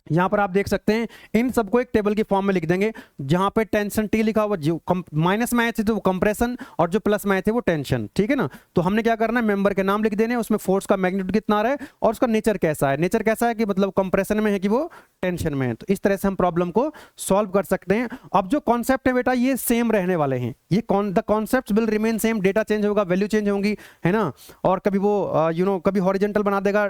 S1: यहां पर आप देख सकते हैं, इन सबको एक टेबल की फॉर्म में लिख देंगे, जहां पे टेंशन टी लिखा हुआ, जो माइनस में आए थे तो वो कंप्रेशन, और जो प्लस में आए थे वो टेंशन, ठीक है ना। तो हमने क्या करना है, मेंबर के नाम लिख देने, उसमें फोर्स का मैग्नीट्यूड कितना आ रहा है और उसका नेचर कैसा है, नेचर कैसा है कि मतलब कंप्रेशन में है कि वो टेंशन में है। तो इस तरह से हम प्रॉब्लम को सॉल्व कर सकते हैं। अब जो कॉन्सेप्ट है बेटा ये सेम रहने वाले हैं, ये the concept will remain same, data change होगा, वैल्यू चेंज होंगी, है ना। और कभी वो कभी हॉरिजॉन्टल बना देगा,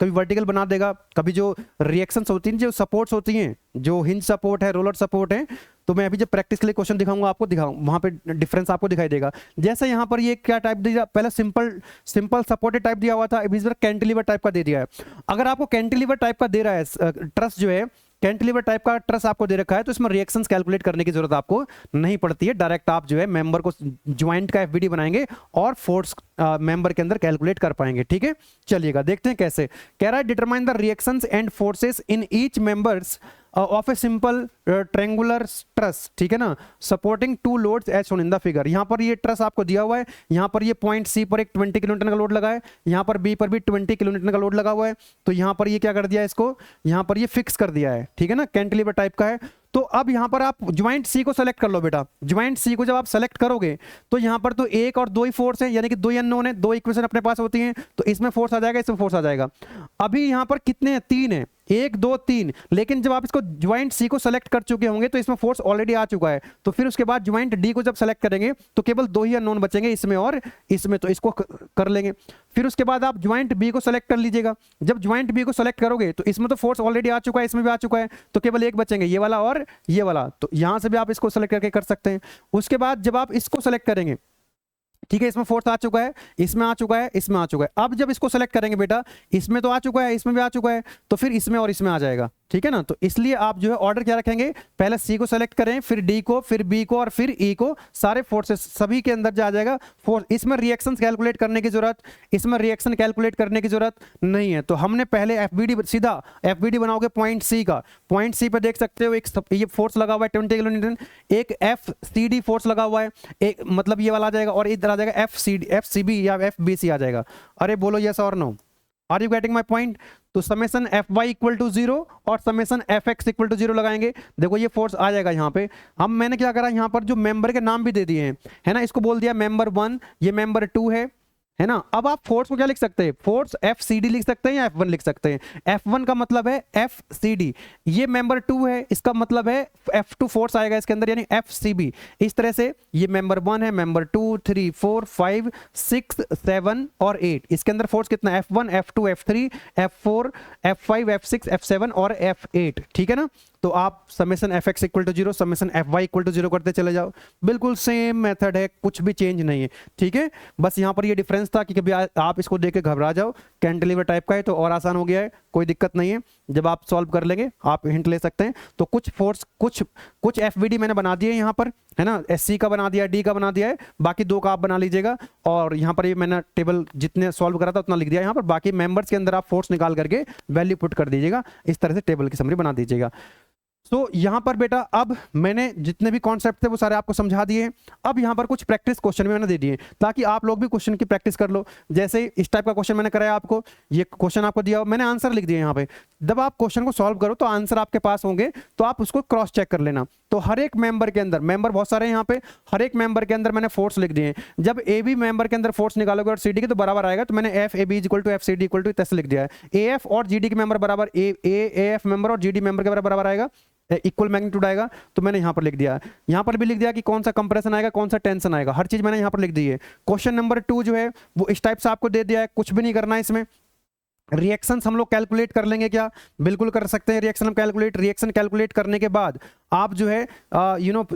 S1: कभी वर्टिकल बना देगा, कभी जो रिएक्शंस होती हैं, जो सपोर्ट्स होती हैं, जो हिंज सपोर्ट है, रोलर सपोर्ट है, तो मैं अभी जब प्रैक्टिस के लिए क्वेश्चन दिखाऊंगा आपको, वहां पे डिफरेंस आपको दिखाई देगा। जैसे यहाँ पर ये क्या टाइप दिया, पहले सिंपल सपोर्टेड टाइप दिया हुआ था, अभी इस बार कैंटिलीवर टाइप का दे दिया है। अगर आपको कैंटिलीवर टाइप का दे रहा है ट्रस, जो है कैंटिलीवर टाइप का ट्रस आपको दे रखा है, तो इसमें रिएक्शंस कैलकुलेट करने की जरूरत आपको नहीं पड़ती है, डायरेक्ट आप जो है मेंबर को ज्वाइंट का एफबीडी बनाएंगे और फोर्स मेंबर के अंदर कैलकुलेट कर पाएंगे, ठीक है। चलिएगा देखते हैं कैसे। कह रहा है determine the reactions and forces in each members of a simple triangular truss, ठीक है ना, supporting two loads as shown in the figure. यहाँ पर ये ट्रस आपको दिया हुआ है, यहाँ पर ये पॉइंट सी पर एक 20 किलोन्यूटन का लोड लगा है, यहाँ पर बी पर भी 20 किलोन्यूटन का लोड लगा हुआ है। तो यहाँ पर ये क्या कर दिया है, इसको यहाँ पर ये फिक्स कर दिया है, ठीक है ना, कैंटिलीवर टाइप का है। तो अब यहाँ पर आप ज्वाइंट सी को सेलेक्ट कर लो बेटा। ज्वाइंट सी को जब आप सेलेक्ट करोगे तो यहाँ पर तो एक और दो ही फोर्स है, यानी कि दो ही अननोन है, दो इक्वेशन अपने पास होती हैं, तो इसमें फोर्स आ जाएगा, इसमें फोर्स आ जाएगा। अभी यहाँ पर कितने हैं, 3 है, 1 2 3, लेकिन जब आप इसको ज्वाइंट सी को सेलेक्ट कर चुके होंगे तो इसमें फोर्स ऑलरेडी आ चुका है। तो फिर उसके बाद ज्वाइंट डी को जब सेलेक्ट करेंगे तो केवल 2 ही अननोन बचेंगे, इसमें और इसमें, तो इसको कर लेंगे। फिर उसके बाद आप ज्वाइंट बी को सेलेक्ट कर लीजिएगा। जब ज्वाइंट बी को सेलेक्ट करोगे तो इसमें तो फोर्स ऑलरेडी आ चुका है, इसमें भी आ चुका है, तो केवल एक बचेंगे, ये वाला और ये वाला। तो यहां से भी आप इसको सेलेक्ट करके कर सकते हैं। उसके बाद जब आप इसको सेलेक्ट करेंगे, ठीक है, इसमें फोर्स आ चुका है, इसमें आ चुका है, इसमें आ चुका है। अब जब इसको सेलेक्ट करेंगे बेटा, इसमें तो आ चुका है, इसमें भी आ चुका है, तो फिर इसमें और इसमें आ जाएगा, ठीक है ना। तो इसलिए आप जो है ऑर्डर क्या रखेंगे, पहले सी को सेलेक्ट करें, फिर डी को, फिर बी को और फिर ई को, सारे फोर्सेस सभी के अंदर जा जाएगा फोर्स। इसमें रिएक्शंस कैलकुलेट करने की जरूरत, इसमें रिएक्शन कैलकुलेट करने की जरूरत नहीं है। तो हमने पहले एफबीडी, सीधा एफबीडी बनाओगे पॉइंट सी का, पॉइंट सी पे देख सकते हो एक ये फोर्स लगा हुआ है 20 किलोन्यूटन, एक एफ सी डी फोर्स लगा हुआ है, एक मतलब ये वाला आ जाएगा, और इधर आ जाएगा एफ सी बी या एफ बी सी आ जाएगा। अरे बोलो यस और no, are you getting my point. तो summation F Y equal to 0 और summation F X equal to 0 लगाएंगे, देखो ये फोर्स आ जाएगा यहाँ पे। हम मैंने क्या करा, यहाँ पर जो मेंबर के नाम भी दे दिए हैं, है ना, इसको बोल दिया मेंबर 1, ये मेंबर 2 है ना। अब आप फोर्स को क्या लिख सकते हैं, फोर्स एफ सी डी लिख सकते हैं या F1 लिख सकते हैं। F1 का मतलब है एफ सी डी, ये मेंबर 2 है, इसका मतलब है F2 फोर्स आएगा इसके अंदर, यानी एफ सी बी। इस तरह से ये मेंबर 1 है, मेंबर 2 3 4 5 6 7 और 8, इसके अंदर फोर्स कितना, F1 F2 F3 F4 F5 F6 F7 और F8, ठीक है ना। तो आप summation F X equal to 0, summation F Y equal to 0 करते चले जाओ, बिल्कुल सेम मेथड है, कुछ भी चेंज नहीं है, ठीक है। बस यहाँ पर ये डिफरेंस था कि कभी आप इसको देख के घबरा जाओ, कैंटिलीवर टाइप का है तो और आसान हो गया है, कोई दिक्कत नहीं है, जब आप सॉल्व कर लेंगे आप हिंट ले सकते हैं। तो कुछ फोर्स, कुछ एफबीडी मैंने बना दिए यहाँ पर, है ना, एससी का बना दिया, डी का बना दिया है, बाकी 2 का आप बना लीजिएगा। और यहाँ पर ये मैंने टेबल जितने सॉल्व करा था उतना लिख दिया यहाँ पर, बाकी मेंबर्स के अंदर आप फोर्स निकाल करके वैल्यू पुट कर दीजिएगा, इस तरह से टेबल की समरी बना दीजिएगा। तो यहाँ पर बेटा अब मैंने जितने भी कॉन्सेप्ट थे वो सारे आपको समझा दिए हैं। अब यहाँ पर कुछ प्रैक्टिस क्वेश्चन भी मैंने दे दिए ताकि आप लोग भी क्वेश्चन की प्रैक्टिस कर लो। जैसे इस टाइप का क्वेश्चन मैंने कराया आपको, ये क्वेश्चन आपको दिया, मैंने आंसर लिख दिया यहाँ पे। जब आप क्वेश्चन को सॉल्व करो तो आंसर आपके पास होंगे, तो आप उसको क्रॉस चेक कर लेना। तो हर एक मेंबर के अंदर, मेंबर बहुत सारे हैं यहाँ पे, हर एक मेंबर के अंदर मैंने फोर्स लिख दिए हैं। जब ए बी मेंबर के अंदर फोर्स निकालोगे और सी डी के तो बराबर आएगा, तो मैंने F A B is equal to F C D equal to ऐसे लिख दिया है। ए एफ और जी डी के मेंबर बराबर, ए एफ मेंबर और जी डी मेंबर के बराबर आएगा, इक्वल मैग्नीट्यूड आएगा, तो मैंने यहां पर लिख दिया। यहां पर भी लिख दिया कि कौन सा कंप्रेशन आएगा, कौन सा टेंशन आएगा, हर चीज मैंने यहां पर लिख दी है। क्वेश्चन नंबर 2 जो है वो इस टाइप से आपको दे दिया है, कुछ भी नहीं करना है इसमें। रिएक्शंस हम लोग कैलकुलेट कर लेंगे क्या? बिल्कुल कर सकते हैं रिएक्शन हम कैलकुलेट। रिएक्शन कैलकुलेट करने के बाद आप जो है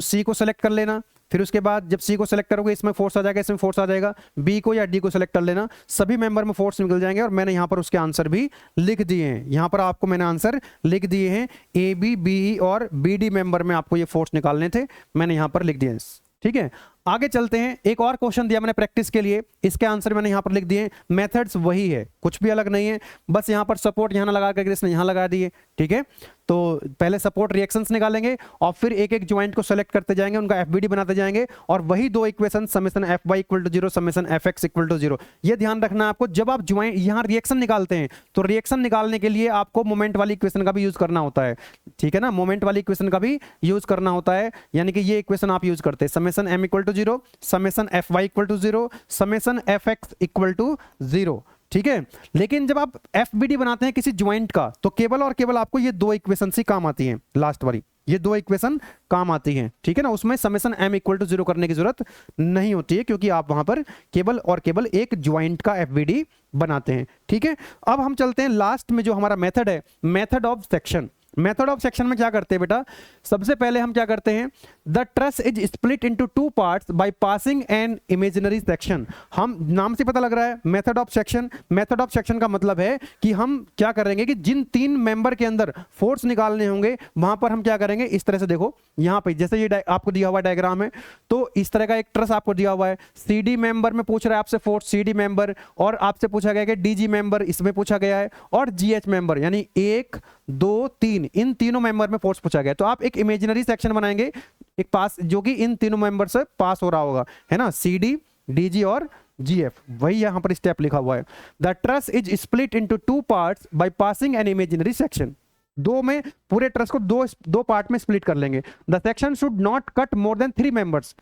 S1: सी को सेलेक्ट कर लेना, फिर उसके बाद जब सी को सेलेक्ट करोगे इसमें फोर्स आ जाएगा, इसमें फोर्स आ जाएगा, बी को या डी को सेलेक्ट कर लेना, सभी मेंबर में फोर्स निकल जाएंगे। और मैंने यहाँ पर उसके आंसर भी लिख दिए हैं, यहाँ पर आपको मैंने आंसर लिख दिए हैं। ए बी बी और बी डी मेंबर में आपको ये फोर्स निकालने थे, मैंने यहाँ पर लिख दिए हैं। ठीक है, आगे चलते हैं। एक और क्वेश्चन दिया मैंने प्रैक्टिस के लिए, इसके आंसर मैंने यहां पर लिख दिए। मेथड्स वही है, कुछ भी अलग नहीं है, बस यहां पर सपोर्ट यहां ना लगा करके इसने यहां लगा दिए। ठीक है, तो पहले सपोर्ट रिएक्शंस निकालेंगे और फिर एक एक ज्वाइंट को सेलेक्ट करते जाएंगे, उनका एफबीडी बनाते जाएंगे, और वही दो equation summation F Y equal to 0 summation F X equal to 0। ये ध्यान रखना आपको, जब आप ज्वाइंट यहां रिएक्शन निकालते हैं तो रिएक्शन निकालने के लिए आपको मोमेंट वाली इक्वेशन का भी यूज करना होता है। ठीक है ना, मोमेंट वाली इक्वेशन का भी यूज करना होता है, यानी कि ये इक्वेशन आप यूज करते हैं, summation M equal to 0 summation F Y equal to 0 summation F X equal to 0। ठीक है, लेकिन जब आप एफबीडी बनाते हैं किसी ज्वाइंट का, तो केवल और केवल आपको ये दो इक्वेशन ही काम आती हैं, लास्ट वाली ये दो इक्वेशन काम आती हैं। ठीक है ना, उसमें समेशन एम इक्वल टू 0 करने की जरूरत नहीं होती है, क्योंकि आप वहां पर केवल और केवल एक ज्वाइंट का एफबीडी बनाते हैं। ठीक है, अब हम चलते हैं लास्ट में जो हमारा मेथड है, method of section. Method of section में क्या करते हैं बेटा, सबसे पहले हम क्या करते हैं, the truss is split into 2 parts by passing an imaginary section. हम नाम से पता लग रहा है method of section. Method of section का मतलब है कि हम क्या करेंगे कि जिन 3 मेंबर के अंदर फोर्स निकालने होंगे वहां पर हम क्या करेंगे, इस तरह से देखो यहां पे जैसे ये आपको दिया हुआ डायग्राम है, तो इस तरह का एक ट्रस आपको दिया हुआ है। सी डी मेंबर में पूछ रहा है आपसे फोर्स, सी डी मेंबर, और आपसे पूछा गया कि डी जी मेंबर इसमें पूछा गया है, और जी एच मेंबर यानी 1 2 3 इन तीनों मेंबर में फोर्स पूछा गया। तो आप एक इमेजिनरी सेक्शन बनाएंगे, एक पास जो कि इन तीनों मेंबर से पास हो रहा होगा, है ना, सी डी डी जी और जी एफ, वही यहां पर स्टेप लिखा हुआ है। The truss is split into 2 parts by passing an imaginary section. दो में पूरे ट्रस को दो पार्ट में स्प्लिट कर लेंगे। The section should not cut more than 3 members.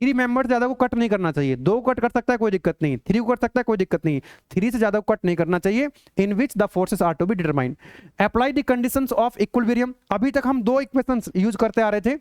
S1: 3 member ज्यादा को कट नहीं करना चाहिए, 2 कट कर सकता है कोई दिक्कत नहीं, 3 को कर सकता है कोई दिक्कत नहीं, 3 से ज्यादा को कट नहीं करना चाहिए। In which the forces are to be determined. Apply the conditions of equilibrium. अभी तक हम 2 इक्वेशंस यूज करते आ रहे थे,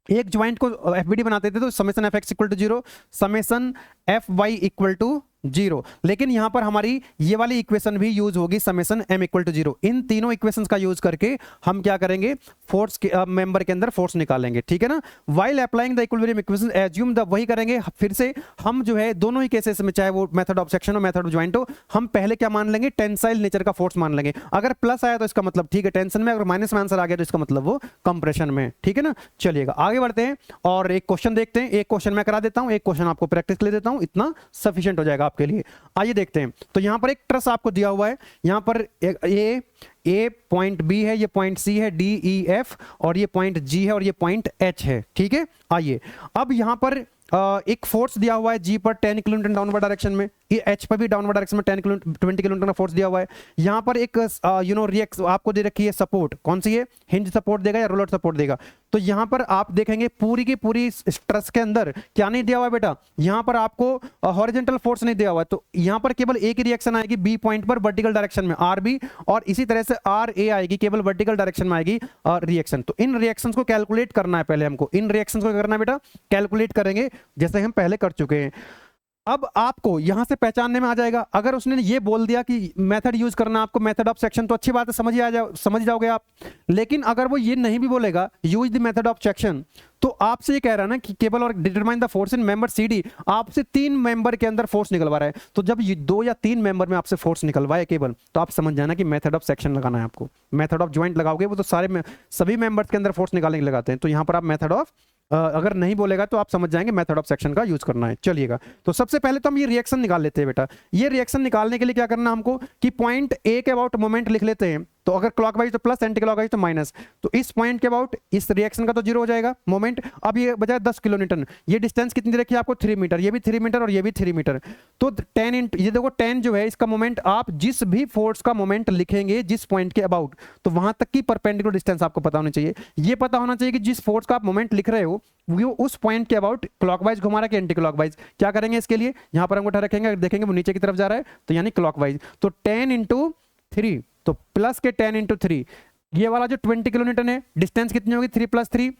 S1: एक ज्वाइंट को एफबीडी बनाते थे तो summation F X equal to 0 summation F Y equal to 0, लेकिन यहां पर हमारी ये वाली इक्वेशन भी यूज होगी, समेशन एम इक्वल टू 0। इन तीनों इक्वेशंस का यूज करके हम क्या करेंगे, फोर्स के मेंबर के अंदर फोर्स निकालेंगे। ठीक है ना, while applying the equilibrium equation assume the, वही करेंगे फिर से हम जो है दोनों ही केसेस में, चाहे वो मेथड ऑफ सेक्शन हो मेथड ऑफ ज्वाइंट हो, हम पहले क्या मान लेंगे, टेंसाइल नेचर का फोर्स मान लेंगे। अगर प्लस आया तो इसका मतलब ठीक है टेंशन में, अगर माइनस में आंसर आ गया तो इसका मतलब वो कंप्रेशन में। ठीक है ना, चलिएगा आगे बढ़ते हैं और एक क्वेश्चन देखते हैं। एक क्वेश्चन मैं करा देता हूं, एक क्वेश्चन आपको प्रैक्टिस के लिए देता हूं, इतना सफिशिएंट हो जाएगा आपके लिए। आइए देखते हैं। तो यहां पर एक ट्रस आपको दिया हुआ है, यहां पर ए पॉइंट बी है, ये पॉइंट सी है, डी ई एफ, और ये पॉइंट जी है, और ये पॉइंट एच है। ठीक है, आइए अब यहां पर एक फोर्स दिया हुआ है जी पर 10 किलोमीटर डाउनवर्ड डायरेक्शन में, ये एच पर भी डाउनवर्ड डायरेक्शन में 20 किलोमीटर का फोर्स दिया हुआ है। यहां पर एक रिएक्ट आपको दे रखी है सपोर्ट, कौन सी है, हिंज सपोर्ट देगा या रोलर सपोर्ट देगा। तो यहां पर आप देखेंगे पूरी की पूरी ट्रस के अंदर क्या नहीं दिया हुआ है बेटा, यहां पर आपको हॉरिजॉन्टल फोर्स नहीं दिया हुआ है, तो यहां पर केवल एक ही रिएक्शन आएगी बी पॉइंट पर वर्टिकल डायरेक्शन में आर बी, और इसी तरह से आर ए आएगी केवल वर्टिकल डायरेक्शन में आएगी रिएक्शन। तो इन रिएक्शंस को कैलकुलेट करना है, पहले हमको इन रिएक्शंस को करना है बेटा, कैलकुलेट करेंगे जैसे हम पहले कर चुके हैं। अब आपको यहां से पहचानने में आ जाएगा, अगर उसने ये बोल दिया कि मेथड यूज करना आपको मेथड ऑफ सेक्शन, तो अच्छी बात है, समझ जाओगे आप। लेकिन अगर वो ये नहीं भी बोलेगा use the method of section, तो आपसे ये कह रहा है ना कि केवल और determine the force in member CD, आपसे 3 मेंबर के अंदर फोर्स निकलवा रहा है। तो जब ये 2 या 3 मेंबर में आपसे फोर्स निकलवाए केवल, तो आप समझ जाना कि मेथड ऑफ सेक्शन लगाना है आपको। मेथड ऑफ ज्वाइंट लगाओगे वो तो सभी मेंबर्स के अंदर फोर्स निकालने के लगाते हैं, तो यहां पर आप मेथड ऑफ अगर नहीं बोलेगा तो आप समझ जाएंगे मेथड ऑफ सेक्शन का यूज करना है। चलिएगा, तो सबसे पहले तो हम ये रिएक्शन निकाल लेते हैं बेटा। ये रिएक्शन निकालने के लिए क्या करना हमको कि पॉइंट ए के अबाउट मोमेंट लिख लेते हैं। तो अगर क्लॉकवाइज तो प्लस, एंटी क्लॉकवाइज तो माइनस। तो इस पॉइंट के अबाउट इस रिएक्शन का तो जीरो हो जाएगा मोमेंट। अब ये बचा 10 किलो न्यूटन। ये डिस्टेंस कितनी रखी है आपको 3 मीटर, ये भी 3 मीटर और ये भी 3 मीटर। तो 10 इंटू ये देखो 10 जो है इसका मोमेंट, आप जिस भी फोर्स का मोमेंट लिखेंगे जिस पॉइंट के अबाउट, तो वहां तक की परपेंडिकुलर डिस्टेंस आपको पता होना चाहिए। ये पता होना चाहिए कि जिस फोर्स का आप मोमेंट लिख रहे हो वो उस पॉइंट के अबाउट क्लॉकवाइज घुमा रहा है कि एंटी क्लॉकवाइज। क्या करेंगे इसके लिए, यहां पर अंगूठा रखेंगे, अगर देखेंगे वो नीचे की तरफ जा रहा है तो यानी क्लॉकवाइज। तो 10 इंटू 3, तो प्लस के 10 इंटू 3, ये वाला जो 20 किलो न्यूटन है, डिस्टेंस कितनी होगी 3 + 3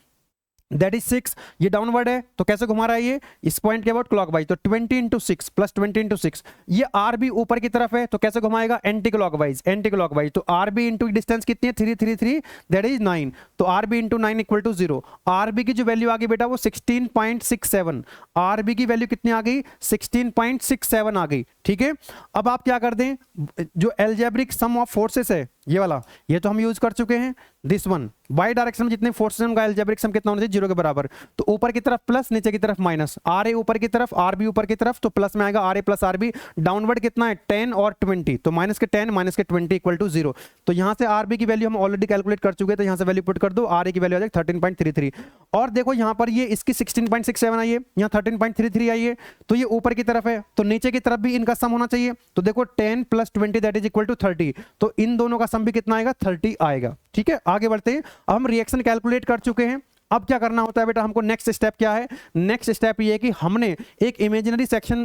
S1: दैट इज 6। ये डाउनवर्ड है तो कैसे घुमा रहा है ये इस पॉइंट के अबाउट क्लॉकवाइज, तो 20 इंटू 6 प्लस 20 इंटू 6। ये आर भी ऊपर की तरफ है तो कैसे घुमाएगा एंटी क्लॉकवाइज, एंटी क्लॉकवाइज। तो आर बी इंटू डिस्टेंस कितनी है 3 3 3 दैट इज 9। तो R B into 9 equal to 0। R B की जो वैल्यू आ गई बेटा वो 16.67, आर बी की वैल्यू कितनी आ गई 16.67 आ गई। ठीक है, अब आप क्या कर दें, जो एल्जेब्रिक सम ऑफ फोर्सेस है ये वाला, ये तो हम यूज कर चुके हैं। दिस वन वाई डायरेक्शन में जितने फोर्सेस हैं उनका एल्जेब्रिक सम कितना होना चाहिए 0 के बराबर। तो ऊपर की तरफ प्लस, नीचे की तरफ माइनस, आर ए ऊपर की तरफ आर बी ऊपर की तरफ, तो प्लस में आएगा R A plus R B. Downward कितना है 10 और 20, तो माइनस के 10 माइनस के 20 इक्वल टू 0। तो यहां से आर बी की वैल्यू हम ऑलरेडी कैलकुलेट कर चुके थे, यहां से वैल्यू पुट कर दो, आर ए की वैल्यू आ जाएगी 13.33। और देखो यहां पर ये इसकी 16.67 आई है, यहाँ 13.33 आई है, तो ये ऊपर की तरफ है तो नीचे की तरफ भी इनका सम होना चाहिए। तो देखो 10 + 20 दैट इज इक्वल टू 30, तो इन दोनों का सम भी कितना आएगा 30 आएगा। ठीक है, आगे बढ़ते हैं। अब हम रिएक्शन कैलकुलेट कर चुके हैं, अब क्या करना होता है बेटा हमको, नेक्स्ट स्टेप क्या है, नेक्स्ट स्टेप ये है कि हमने एक इमेजिनरी सेक्शन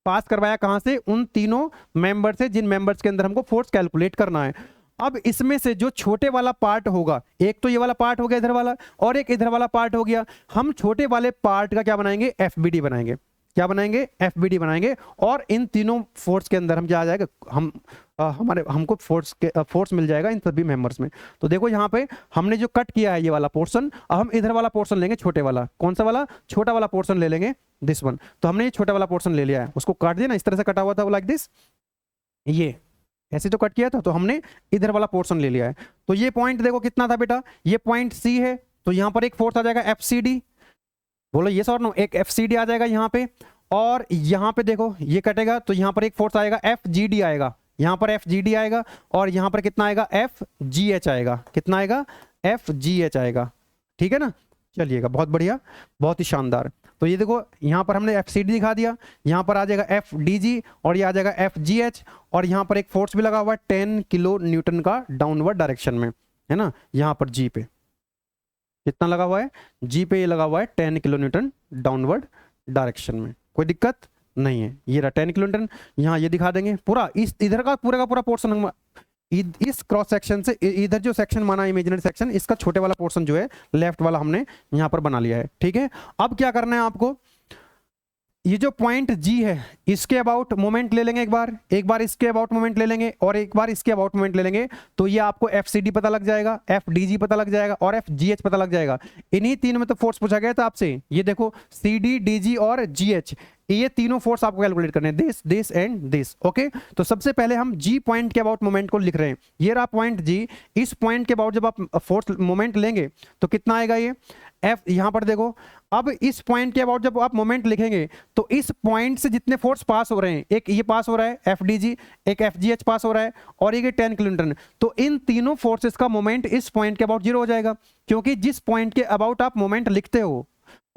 S1: पास करवाया, कहां से, उन तीनों मेंबर से जिन मेंबर्स के अंदर हमको फोर्स कैलकुलेट करना है। अब इसमें से जो छोटे वाला पार्ट होगा, एक तो ये वाला पार्ट हो गया इधर वाला, और एक इधर वाला पार्ट हो गया, हम छोटे वाले पार्ट का क्या बनाएंगे एफबीडी बनाएंगे। क्या बनाएंगे एफबीडी बनाएंगे। और इन तीनों फोर्स के अंदर हम क्या आ जाएगा, हमको फोर्स मिल जाएगा इन सभी मेंबर्स में। तो देखो यहाँ पे हमने जो कट किया है ये वाला पोर्शन, अब हम इधर वाला पोर्शन लेंगे छोटे वाला, कौन सा वाला, छोटा वाला पोर्शन ले लेंगे, दिस वन। तो हमने ये छोटा वाला पोर्शन ले लिया है, उसको काट दिया ना, इस तरह से कटा हुआ था वो लाइक दिस, ये ऐसे तो कट किया था, तो हमने इधर वाला पोर्शन ले लिया है। तो ये पॉइंट देखो कितना था बेटा, ये पॉइंट सी है, तो यहाँ पर एक फोर्स आ जाएगा एफसीडी, बोलो ये सर नो, एक एफसीडी आ जाएगा यहाँ पे। और यहाँ पे देखो ये कटेगा तो यहाँ पर एक फोर्स आएगा एफजीडी आएगा, यहाँ पर एफजीडी आएगा, और यहाँ पर कितना आएगा एफजीएच आएगा, कितना आएगा एफजीएच आएगा। ठीक है ना, चलिएगा बहुत बढ़िया, बहुत ही शानदार। तो ये देखो यहाँ पर हमने एफसीडी दिखा दिया, यहाँ पर आ जाएगा एफडीजी और ये आ जाएगा एफजीएच, और यहाँ पर एक फोर्स भी लगा हुआ है 10 किलो न्यूटन का डाउनवर्ड डायरेक्शन में, है ना, यहाँ पर जी पे कितना लगा हुआ है, जी पे ये लगा हुआ है 10 किलो न्यूटन डाउनवर्ड डायरेक्शन में, कोई दिक्कत नहीं है। ये रहा 10 किलो न्यूटन, यहाँ ये दिखा देंगे पूरा, इस इधर का पूरा पोर्शन हम इस क्रॉस सेक्शन से इधर जो सेक्शन माना इमेजिनरी सेक्शन, इसका छोटे वाला पोर्शन जो है लेफ्ट वाला हमने यहाँ पर बना लिया है। ठीक है, अब क्या करना है आपको, ये जो पॉइंट जी है इसके अबाउट मोमेंट ले लेंगे, एक बार इसके अबाउट मोमेंट ले लेंगे और एक बार इसके अबाउट मोमेंट ले लेंगे, तो ये आपको एफसीडी पता लग जाएगा, एफडीजी पता लग जाएगा और एफजीएच पता लग जाएगा। इन्हीं तीन में तो फोर्स पूछा गया था आपसे, ये देखो सीडी, डीजी और जीएच, ये तीनों फोर्स आपको कैलकुलेट करने हैं, दिस एंड दिस। ओके, तो सबसे पहले हम जी पॉइंट के अबाउट मोमेंट को लिख रहे हैं, ये रहा पॉइंट जी। इस पॉइंट के अबाउट जब आप फोर्स मोमेंट लेंगे तो कितना आएगा ये एफ, यहां पर देखो। अब इस पॉइंट के अबाउट जब आप मोमेंट लिखेंगे तो इस पॉइंट से जितने फोर्स पास हो रहे हैं, एक ये पास हो रहा है एफडीजी, एक एफजीएच पास हो रहा है और एक 10 किलो न्यूटन, तो इन तीनों फोर्सेस का मोमेंट इस पॉइंट के अबाउट 0 हो जाएगा, क्योंकि जिस पॉइंट के अबाउट आप मोमेंट लिखते हो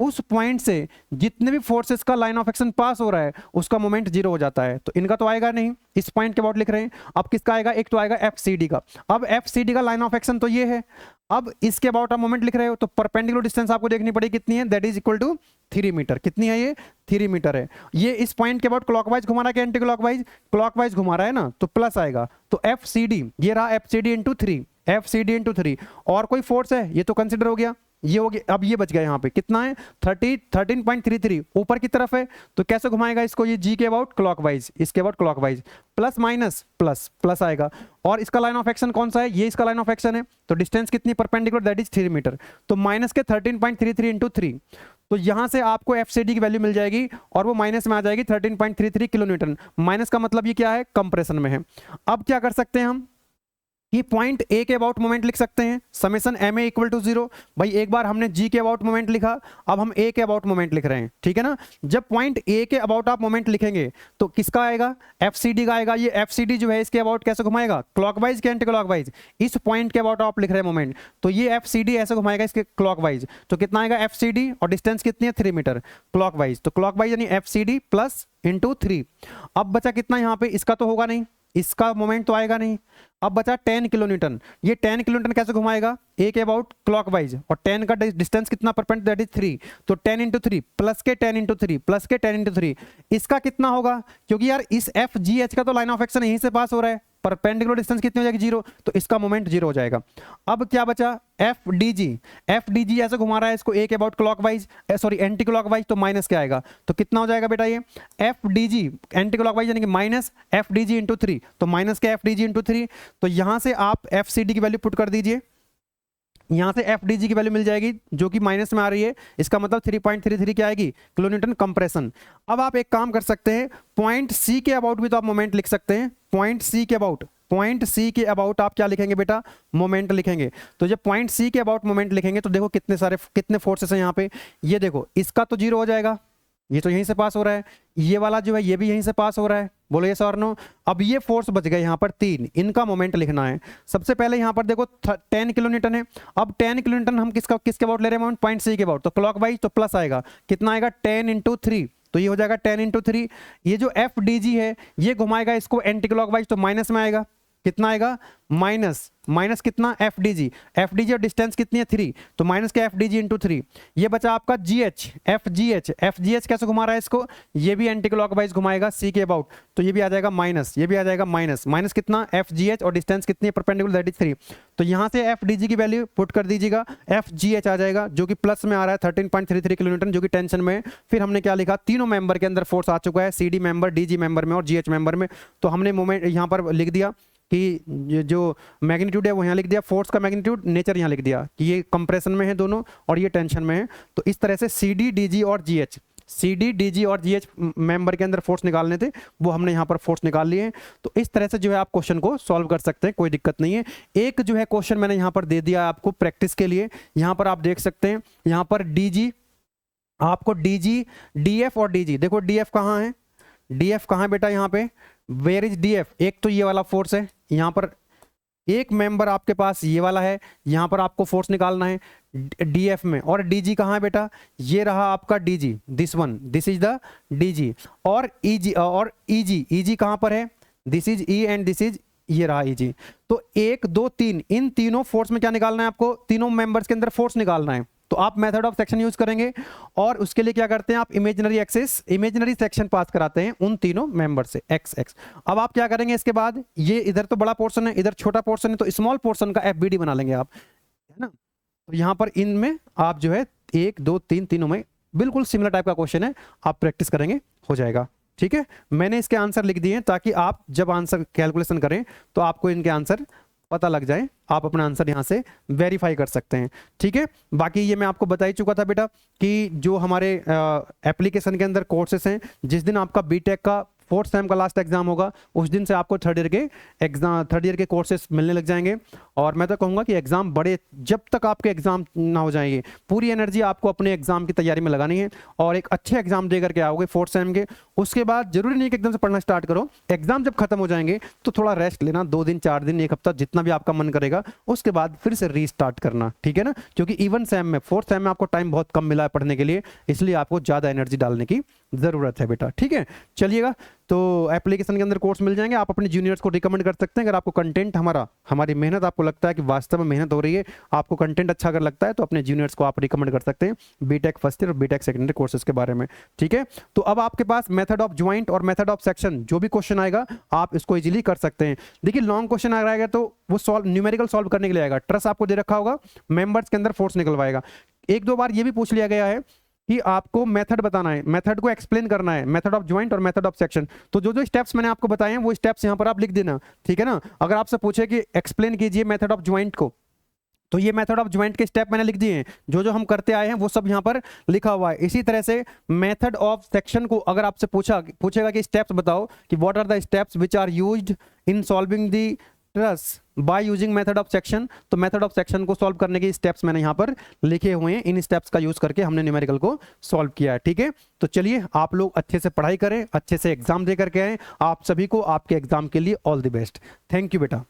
S1: उस पॉइंट से जितने भी फोर्सेस का लाइन ऑफ एक्शन पास हो रहा है उसका मोमेंट 0 हो जाता है। तो इनका तो आएगा नहीं, इस पॉइंट के अबाउट लिख रहे हैं। अब किसका आएगा, एक तो आएगा एफसीडी का। अब एफसीडी का लाइन ऑफ एक्शन तो ये है, अब इसके अबाउट आप मोमेंट लिख रहे हो तो परपेंडिकुलर डिस्टेंस आपको देखनी पड़ेगी कितनी है, that is equal to 3 metre. कितनी है ये 3 मीटर है। ये इस पॉइंट के अबाउट क्लॉकवाइज घुमा रहा है कि एंटी क्लॉकवाइज, क्लॉकवाइज घुमा रहा है ना, तो प्लस आएगा। तो एफसीडी ये रहा एफसीडी इंटू 3, एफसीडी इंटू 3। और कोई फोर्स है ये तो कंसिडर हो गया, ये हो गया। अब ये बच गया यहाँ पे कितना है 13.33 ऊपर की तरफ है, तो कैसे घुमाएगा इसको, ये जी के अबाउट क्लॉकवाइज, इसके about clockwise, plus minus plus plus आएगा। और इसका लाइन ऑफ एक्शन कौन सा है, ये इसका लाइन ऑफ एक्शन है, तो डिस्टेंस कितनी परपेंडिकुलर, दैट इज 3 मीटर। तो माइनस के 13.33 इंटू 3, तो यहां से आपको एफसीडी की वैल्यू मिल जाएगी और वो माइनस में आ जाएगी 13.33 किलो न्यूटन। माइनस का मतलब ये क्या है, कंप्रेशन में है। अब क्या कर सकते हैं हम, कि पॉइंट ए के अबाउट मोमेंट लिख सकते हैं, summation M A equal to 0। भाई एक बार हमने जी के अबाउट मोमेंट लिखा, अब हम ए के अबाउट मोमेंट लिख रहे हैं, ठीक है ना। जब पॉइंट ए के अबाउट आप मोमेंट लिखेंगे तो किसका आएगा, एफ सी डी का आएगा। ये एफ सी डी जो है इसके अबाउट कैसे घुमाएगा, क्लॉकवाइज के एंटी क्लॉकवाइज। इस पॉइंट के अबाउट आप लिख रहे हैं मोमेंट, तो ये एफ सी डी ऐसे घुमाएगा इसके क्लॉकवाइज। तो कितना आएगा एफ सी डी, और डिस्टेंस कितनी है 3 मीटर क्लॉकवाइज। तो क्लॉकवाइज यानी F C D plus into 3। अब बचा कितना यहाँ पे, इसका तो होगा नहीं, इसका मोमेंट तो आएगा नहीं। अब बचा 10 किलो न्यूटन। ये 10 किलो न्यूटन कैसे घुमाएगा, ए के अबाउट क्लॉकवाइज, और 10 का डिस्टेंस कितना परपेंडिकुलर, दैट इज 3। तो 10 इंटू 3 प्लस के 10 इंटू 3 प्लस के 10 इंटू 3, इसका कितना होगा, क्योंकि यार इस एफ जी एच का तो लाइन ऑफ एक्शन यहीं से पास हो रहा है, परपेंडिकुलर डिस्टेंस कितनी हो जाएगी 0, तो इसका मोमेंट 0 हो जाएगा। अब क्या बचा, F D G. F D G ऐसे घुमा रहा है इसको ए के about clockwise, sorry anti clockwise, तो माइनस क्या आएगा, तो कितना हो जाएगा बेटा, ये F D G anti clockwise यानी कि minus F D G into 3, तो माइनस के एफ डी जी इंटू 3। तो यहां से आप एफ सी डी की वैल्यू पुट कर दीजिए, यहां से एफ डी जी की वैल्यू मिल जाएगी जो कि माइनस में आ रही है, इसका मतलब 3.33 क्या आएगी, किलो न्यूटन कंप्रेशन। अब आप एक काम कर सकते हैं, पॉइंट सी के अबाउट भी तो आप मोमेंट लिख सकते हैं। पॉइंट सी के अबाउट, पॉइंट सी के अबाउट आप क्या लिखेंगे बेटा, मोमेंट लिखेंगे। तो जब पॉइंट सी के अबाउट मोमेंट लिखेंगे तो देखो कितने फोर्सेस हैं यहाँ पे। ये देखो इसका तो 0 हो जाएगा, ये तो यहीं से पास हो रहा है, ये वाला जो है ये भी यहीं से पास हो रहा है, बोलो ये और नो। अब ये फोर्स बच गए यहाँ पर 3, इनका मोमेंट लिखना है। सबसे पहले यहाँ पर देखो 10 किलो न्यूटन है। अब 10 किलो न्यूटन हम किसके अबाउट ले रहे हैं मोमेंट, पॉइंट सी के अबाउट, तो क्लॉकवाइज तो प्लस आएगा, कितना आएगा 10 इंटू 3, तो ये हो जाएगा 10 इंटू 3। ये जो एफ डी जी है ये घुमाएगा इसको एंटी क्लॉकवाइज, तो माइनस में आएगा, कितना आएगा माइनस, माइनस कितना F D G, F D G और डिस्टेंस कितनी है 3, तो माइनस के एफ डी जी इंटू 3। ये बचा आपका जी H, F G H. F G H कैसे घुमा रहा है इसको, ये भी एंटी क्लॉकवाइज घुमाएगा सी के अबाउट, तो ये भी आ जाएगा माइनस, ये भी आ जाएगा माइनस, माइनस कितना एफ जी एच और डिस्टेंस कितनी है परपेंडिकुलर, दैट इज 3। तो यहाँ से एफ डी जी की वैल्यू पुट कर दीजिएगा, एफ जी एच आ जाएगा जो कि प्लस में आ रहा है 13.33 किलो न्यूटन, जो कि टेंशन में है। फिर हमने क्या लिखा, तीनों मेंबर के अंदर फोर्स आ चुका है, C D member, D G member में और जी एच मेंबर में। तो हमने मोमेंट यहाँ पर लिख दिया कि जो मैग्नीट्यूड है वो यहाँ लिख दिया, फोर्स का मैग्नीट्यूड, नेचर यहाँ लिख दिया कि ये कंप्रेशन में है दोनों और ये टेंशन में है। तो इस तरह से सी डी डी जी और G H, C D D G और जी एच मेंबर के अंदर फोर्स निकालने थे, वो हमने यहाँ पर फोर्स निकाल लिए हैं। तो इस तरह से जो है आप क्वेश्चन को सॉल्व कर सकते हैं, कोई दिक्कत नहीं है। एक जो है क्वेश्चन मैंने यहाँ पर दे दिया आपको प्रैक्टिस के लिए, यहाँ पर आप देख सकते हैं, यहाँ पर डी जी आपको डी जी, डी एफ और डी जी, देखो डी एफ कहाँ है, डी एफ कहाँ है बेटा, यहाँ पे वेयर इज डी एफ, एक तो ये वाला फोर्स है, यहाँ पर एक मेंबर आपके पास ये वाला है, यहाँ पर आपको फोर्स निकालना है डी एफ में। और डी जी कहाँ है बेटा, ये रहा आपका D G, this one, this is the D G. और ई जी, और ई जी, ई जी कहाँ पर है, this is E and this is, ये रहा ई जी। तो 1 2 3, इन तीनों फोर्स में क्या निकालना है आपको, तीनों मेंबर्स के अंदर फोर्स निकालना है। तो आप मेथड ऑफ सेक्शन यूज करेंगे और उसके लिए क्या करते हैं, आप इमेजिनरी एक्सिस, इमेजिनरी सेक्शन पास कराते हैं उन तीनों मेंबर से, एक्स एक्स। अब आप क्या करेंगे इसके बाद, ये इधर तो बड़ा पोर्शन है, इधर छोटा पोर्शन है, तो स्मॉल पोर्शन का एफबीडी बना लेंगे आप, है ना। तो यहाँ पर इनमें आप जो है 1 2 3 तीनों में बिल्कुल सिमिलर टाइप का क्वेश्चन है, आप प्रैक्टिस करेंगे हो जाएगा, ठीक है। मैंने इसके आंसर लिख दिए ताकि आप जब आंसर कैलकुलेशन करें तो आपको इनके आंसर पता लग जाए, आप अपना आंसर यहाँ से वेरीफाई कर सकते हैं, ठीक है। बाकी ये मैं आपको बता ही चुका था बेटा कि जो हमारे एप्लीकेशन के अंदर कोर्सेस हैं, जिस दिन आपका बीटेक का 4th सेम का लास्ट एग्जाम होगा उस दिन से आपको थर्ड ईयर के कोर्सेस मिलने लग जाएंगे। और मैं तो कहूँगा कि एग्जाम बड़े, जब तक आपके एग्जाम ना हो जाएंगे, पूरी एनर्जी आपको अपने एग्जाम की तैयारी में लगानी है और एक अच्छे एग्जाम दे करके आओगे 4th सेम के। उसके बाद जरूरी नहीं कि एकदम से पढ़ना स्टार्ट करो, एग्जाम जब खत्म हो जाएंगे तो थोड़ा रेस्ट लेना, 2 दिन 4 दिन 1 हफ्ता जितना भी आपका मन करेगा, उसके बाद फिर से रीस्टार्ट करना, ठीक है ना। क्योंकि इवन सेम में 4th सेम में आपको टाइम बहुत कम मिला है पढ़ने के लिए, इसलिए आपको ज़्यादा एनर्जी डालने की ज़रूरत है बेटा, ठीक है। चलिएगा, तो एप्लीकेशन के अंदर कोर्स मिल जाएंगे, आप अपने जूनियर्स को रिकमेंड कर सकते हैं। अगर आपको कंटेंट हमारी मेहनत आपको लगता है कि वास्तव में मेहनत हो रही है, आपको कंटेंट अच्छा अगर लगता है तो अपने जूनियर्स को आप रिकमेंड कर सकते हैं बीटेक फर्स्ट ईयर और बीटेक सेकेंड ईयर कोर्सेज के बारे में, ठीक है। तो अब आपके पास मेथड ऑफ ज्वाइंट और मेथड ऑफ सेक्शन जो भी क्वेश्चन आएगा आप इसको इजीली कर सकते हैं। देखिए लॉन्ग क्वेश्चन आ रहेगा तो वो न्यूमेरिकल सॉल्व करने के लिए आएगा, ट्रस आपको दे रखा होगा, मेंबर्स के अंदर फोर्स निकलवाएगा। 1-2 बार ये भी पूछ लिया गया है कि आपको मेथड बताना है, मेथड को एक्सप्लेन करना है, मेथड ऑफ ज्वाइंट और मेथड ऑफ सेक्शन। तो जो जो स्टेप्स मैंने आपको बताए हैं वो स्टेप्स यहाँ पर आप लिख देना, ठीक है ना। अगर आपसे पूछे कि एक्सप्लेन कीजिए मेथड ऑफ ज्वाइंट को, तो ये मेथड ऑफ ज्वाइंट के स्टेप मैंने लिख दिए हैं, जो जो हम करते आए हैं वो सब यहाँ पर लिखा हुआ है। इसी तरह से मेथड ऑफ सेक्शन को अगर आपसे पूछेगा कि स्टेप्स बताओ कि what are the steps which are used in solving the truss by using method of section. तो मेथड ऑफ सेक्शन को सॉल्व करने के स्टेप्स मैंने यहाँ पर लिखे हुए हैं, इन स्टेप्स का यूज करके हमने न्यूमेरिकल को सॉल्व किया है। ठीक है, तो चलिए आप लोग अच्छे से पढ़ाई करें, अच्छे से एग्जाम दे करके आए। आप सभी को आपके एग्जाम के लिए all the best. Thank you बेटा।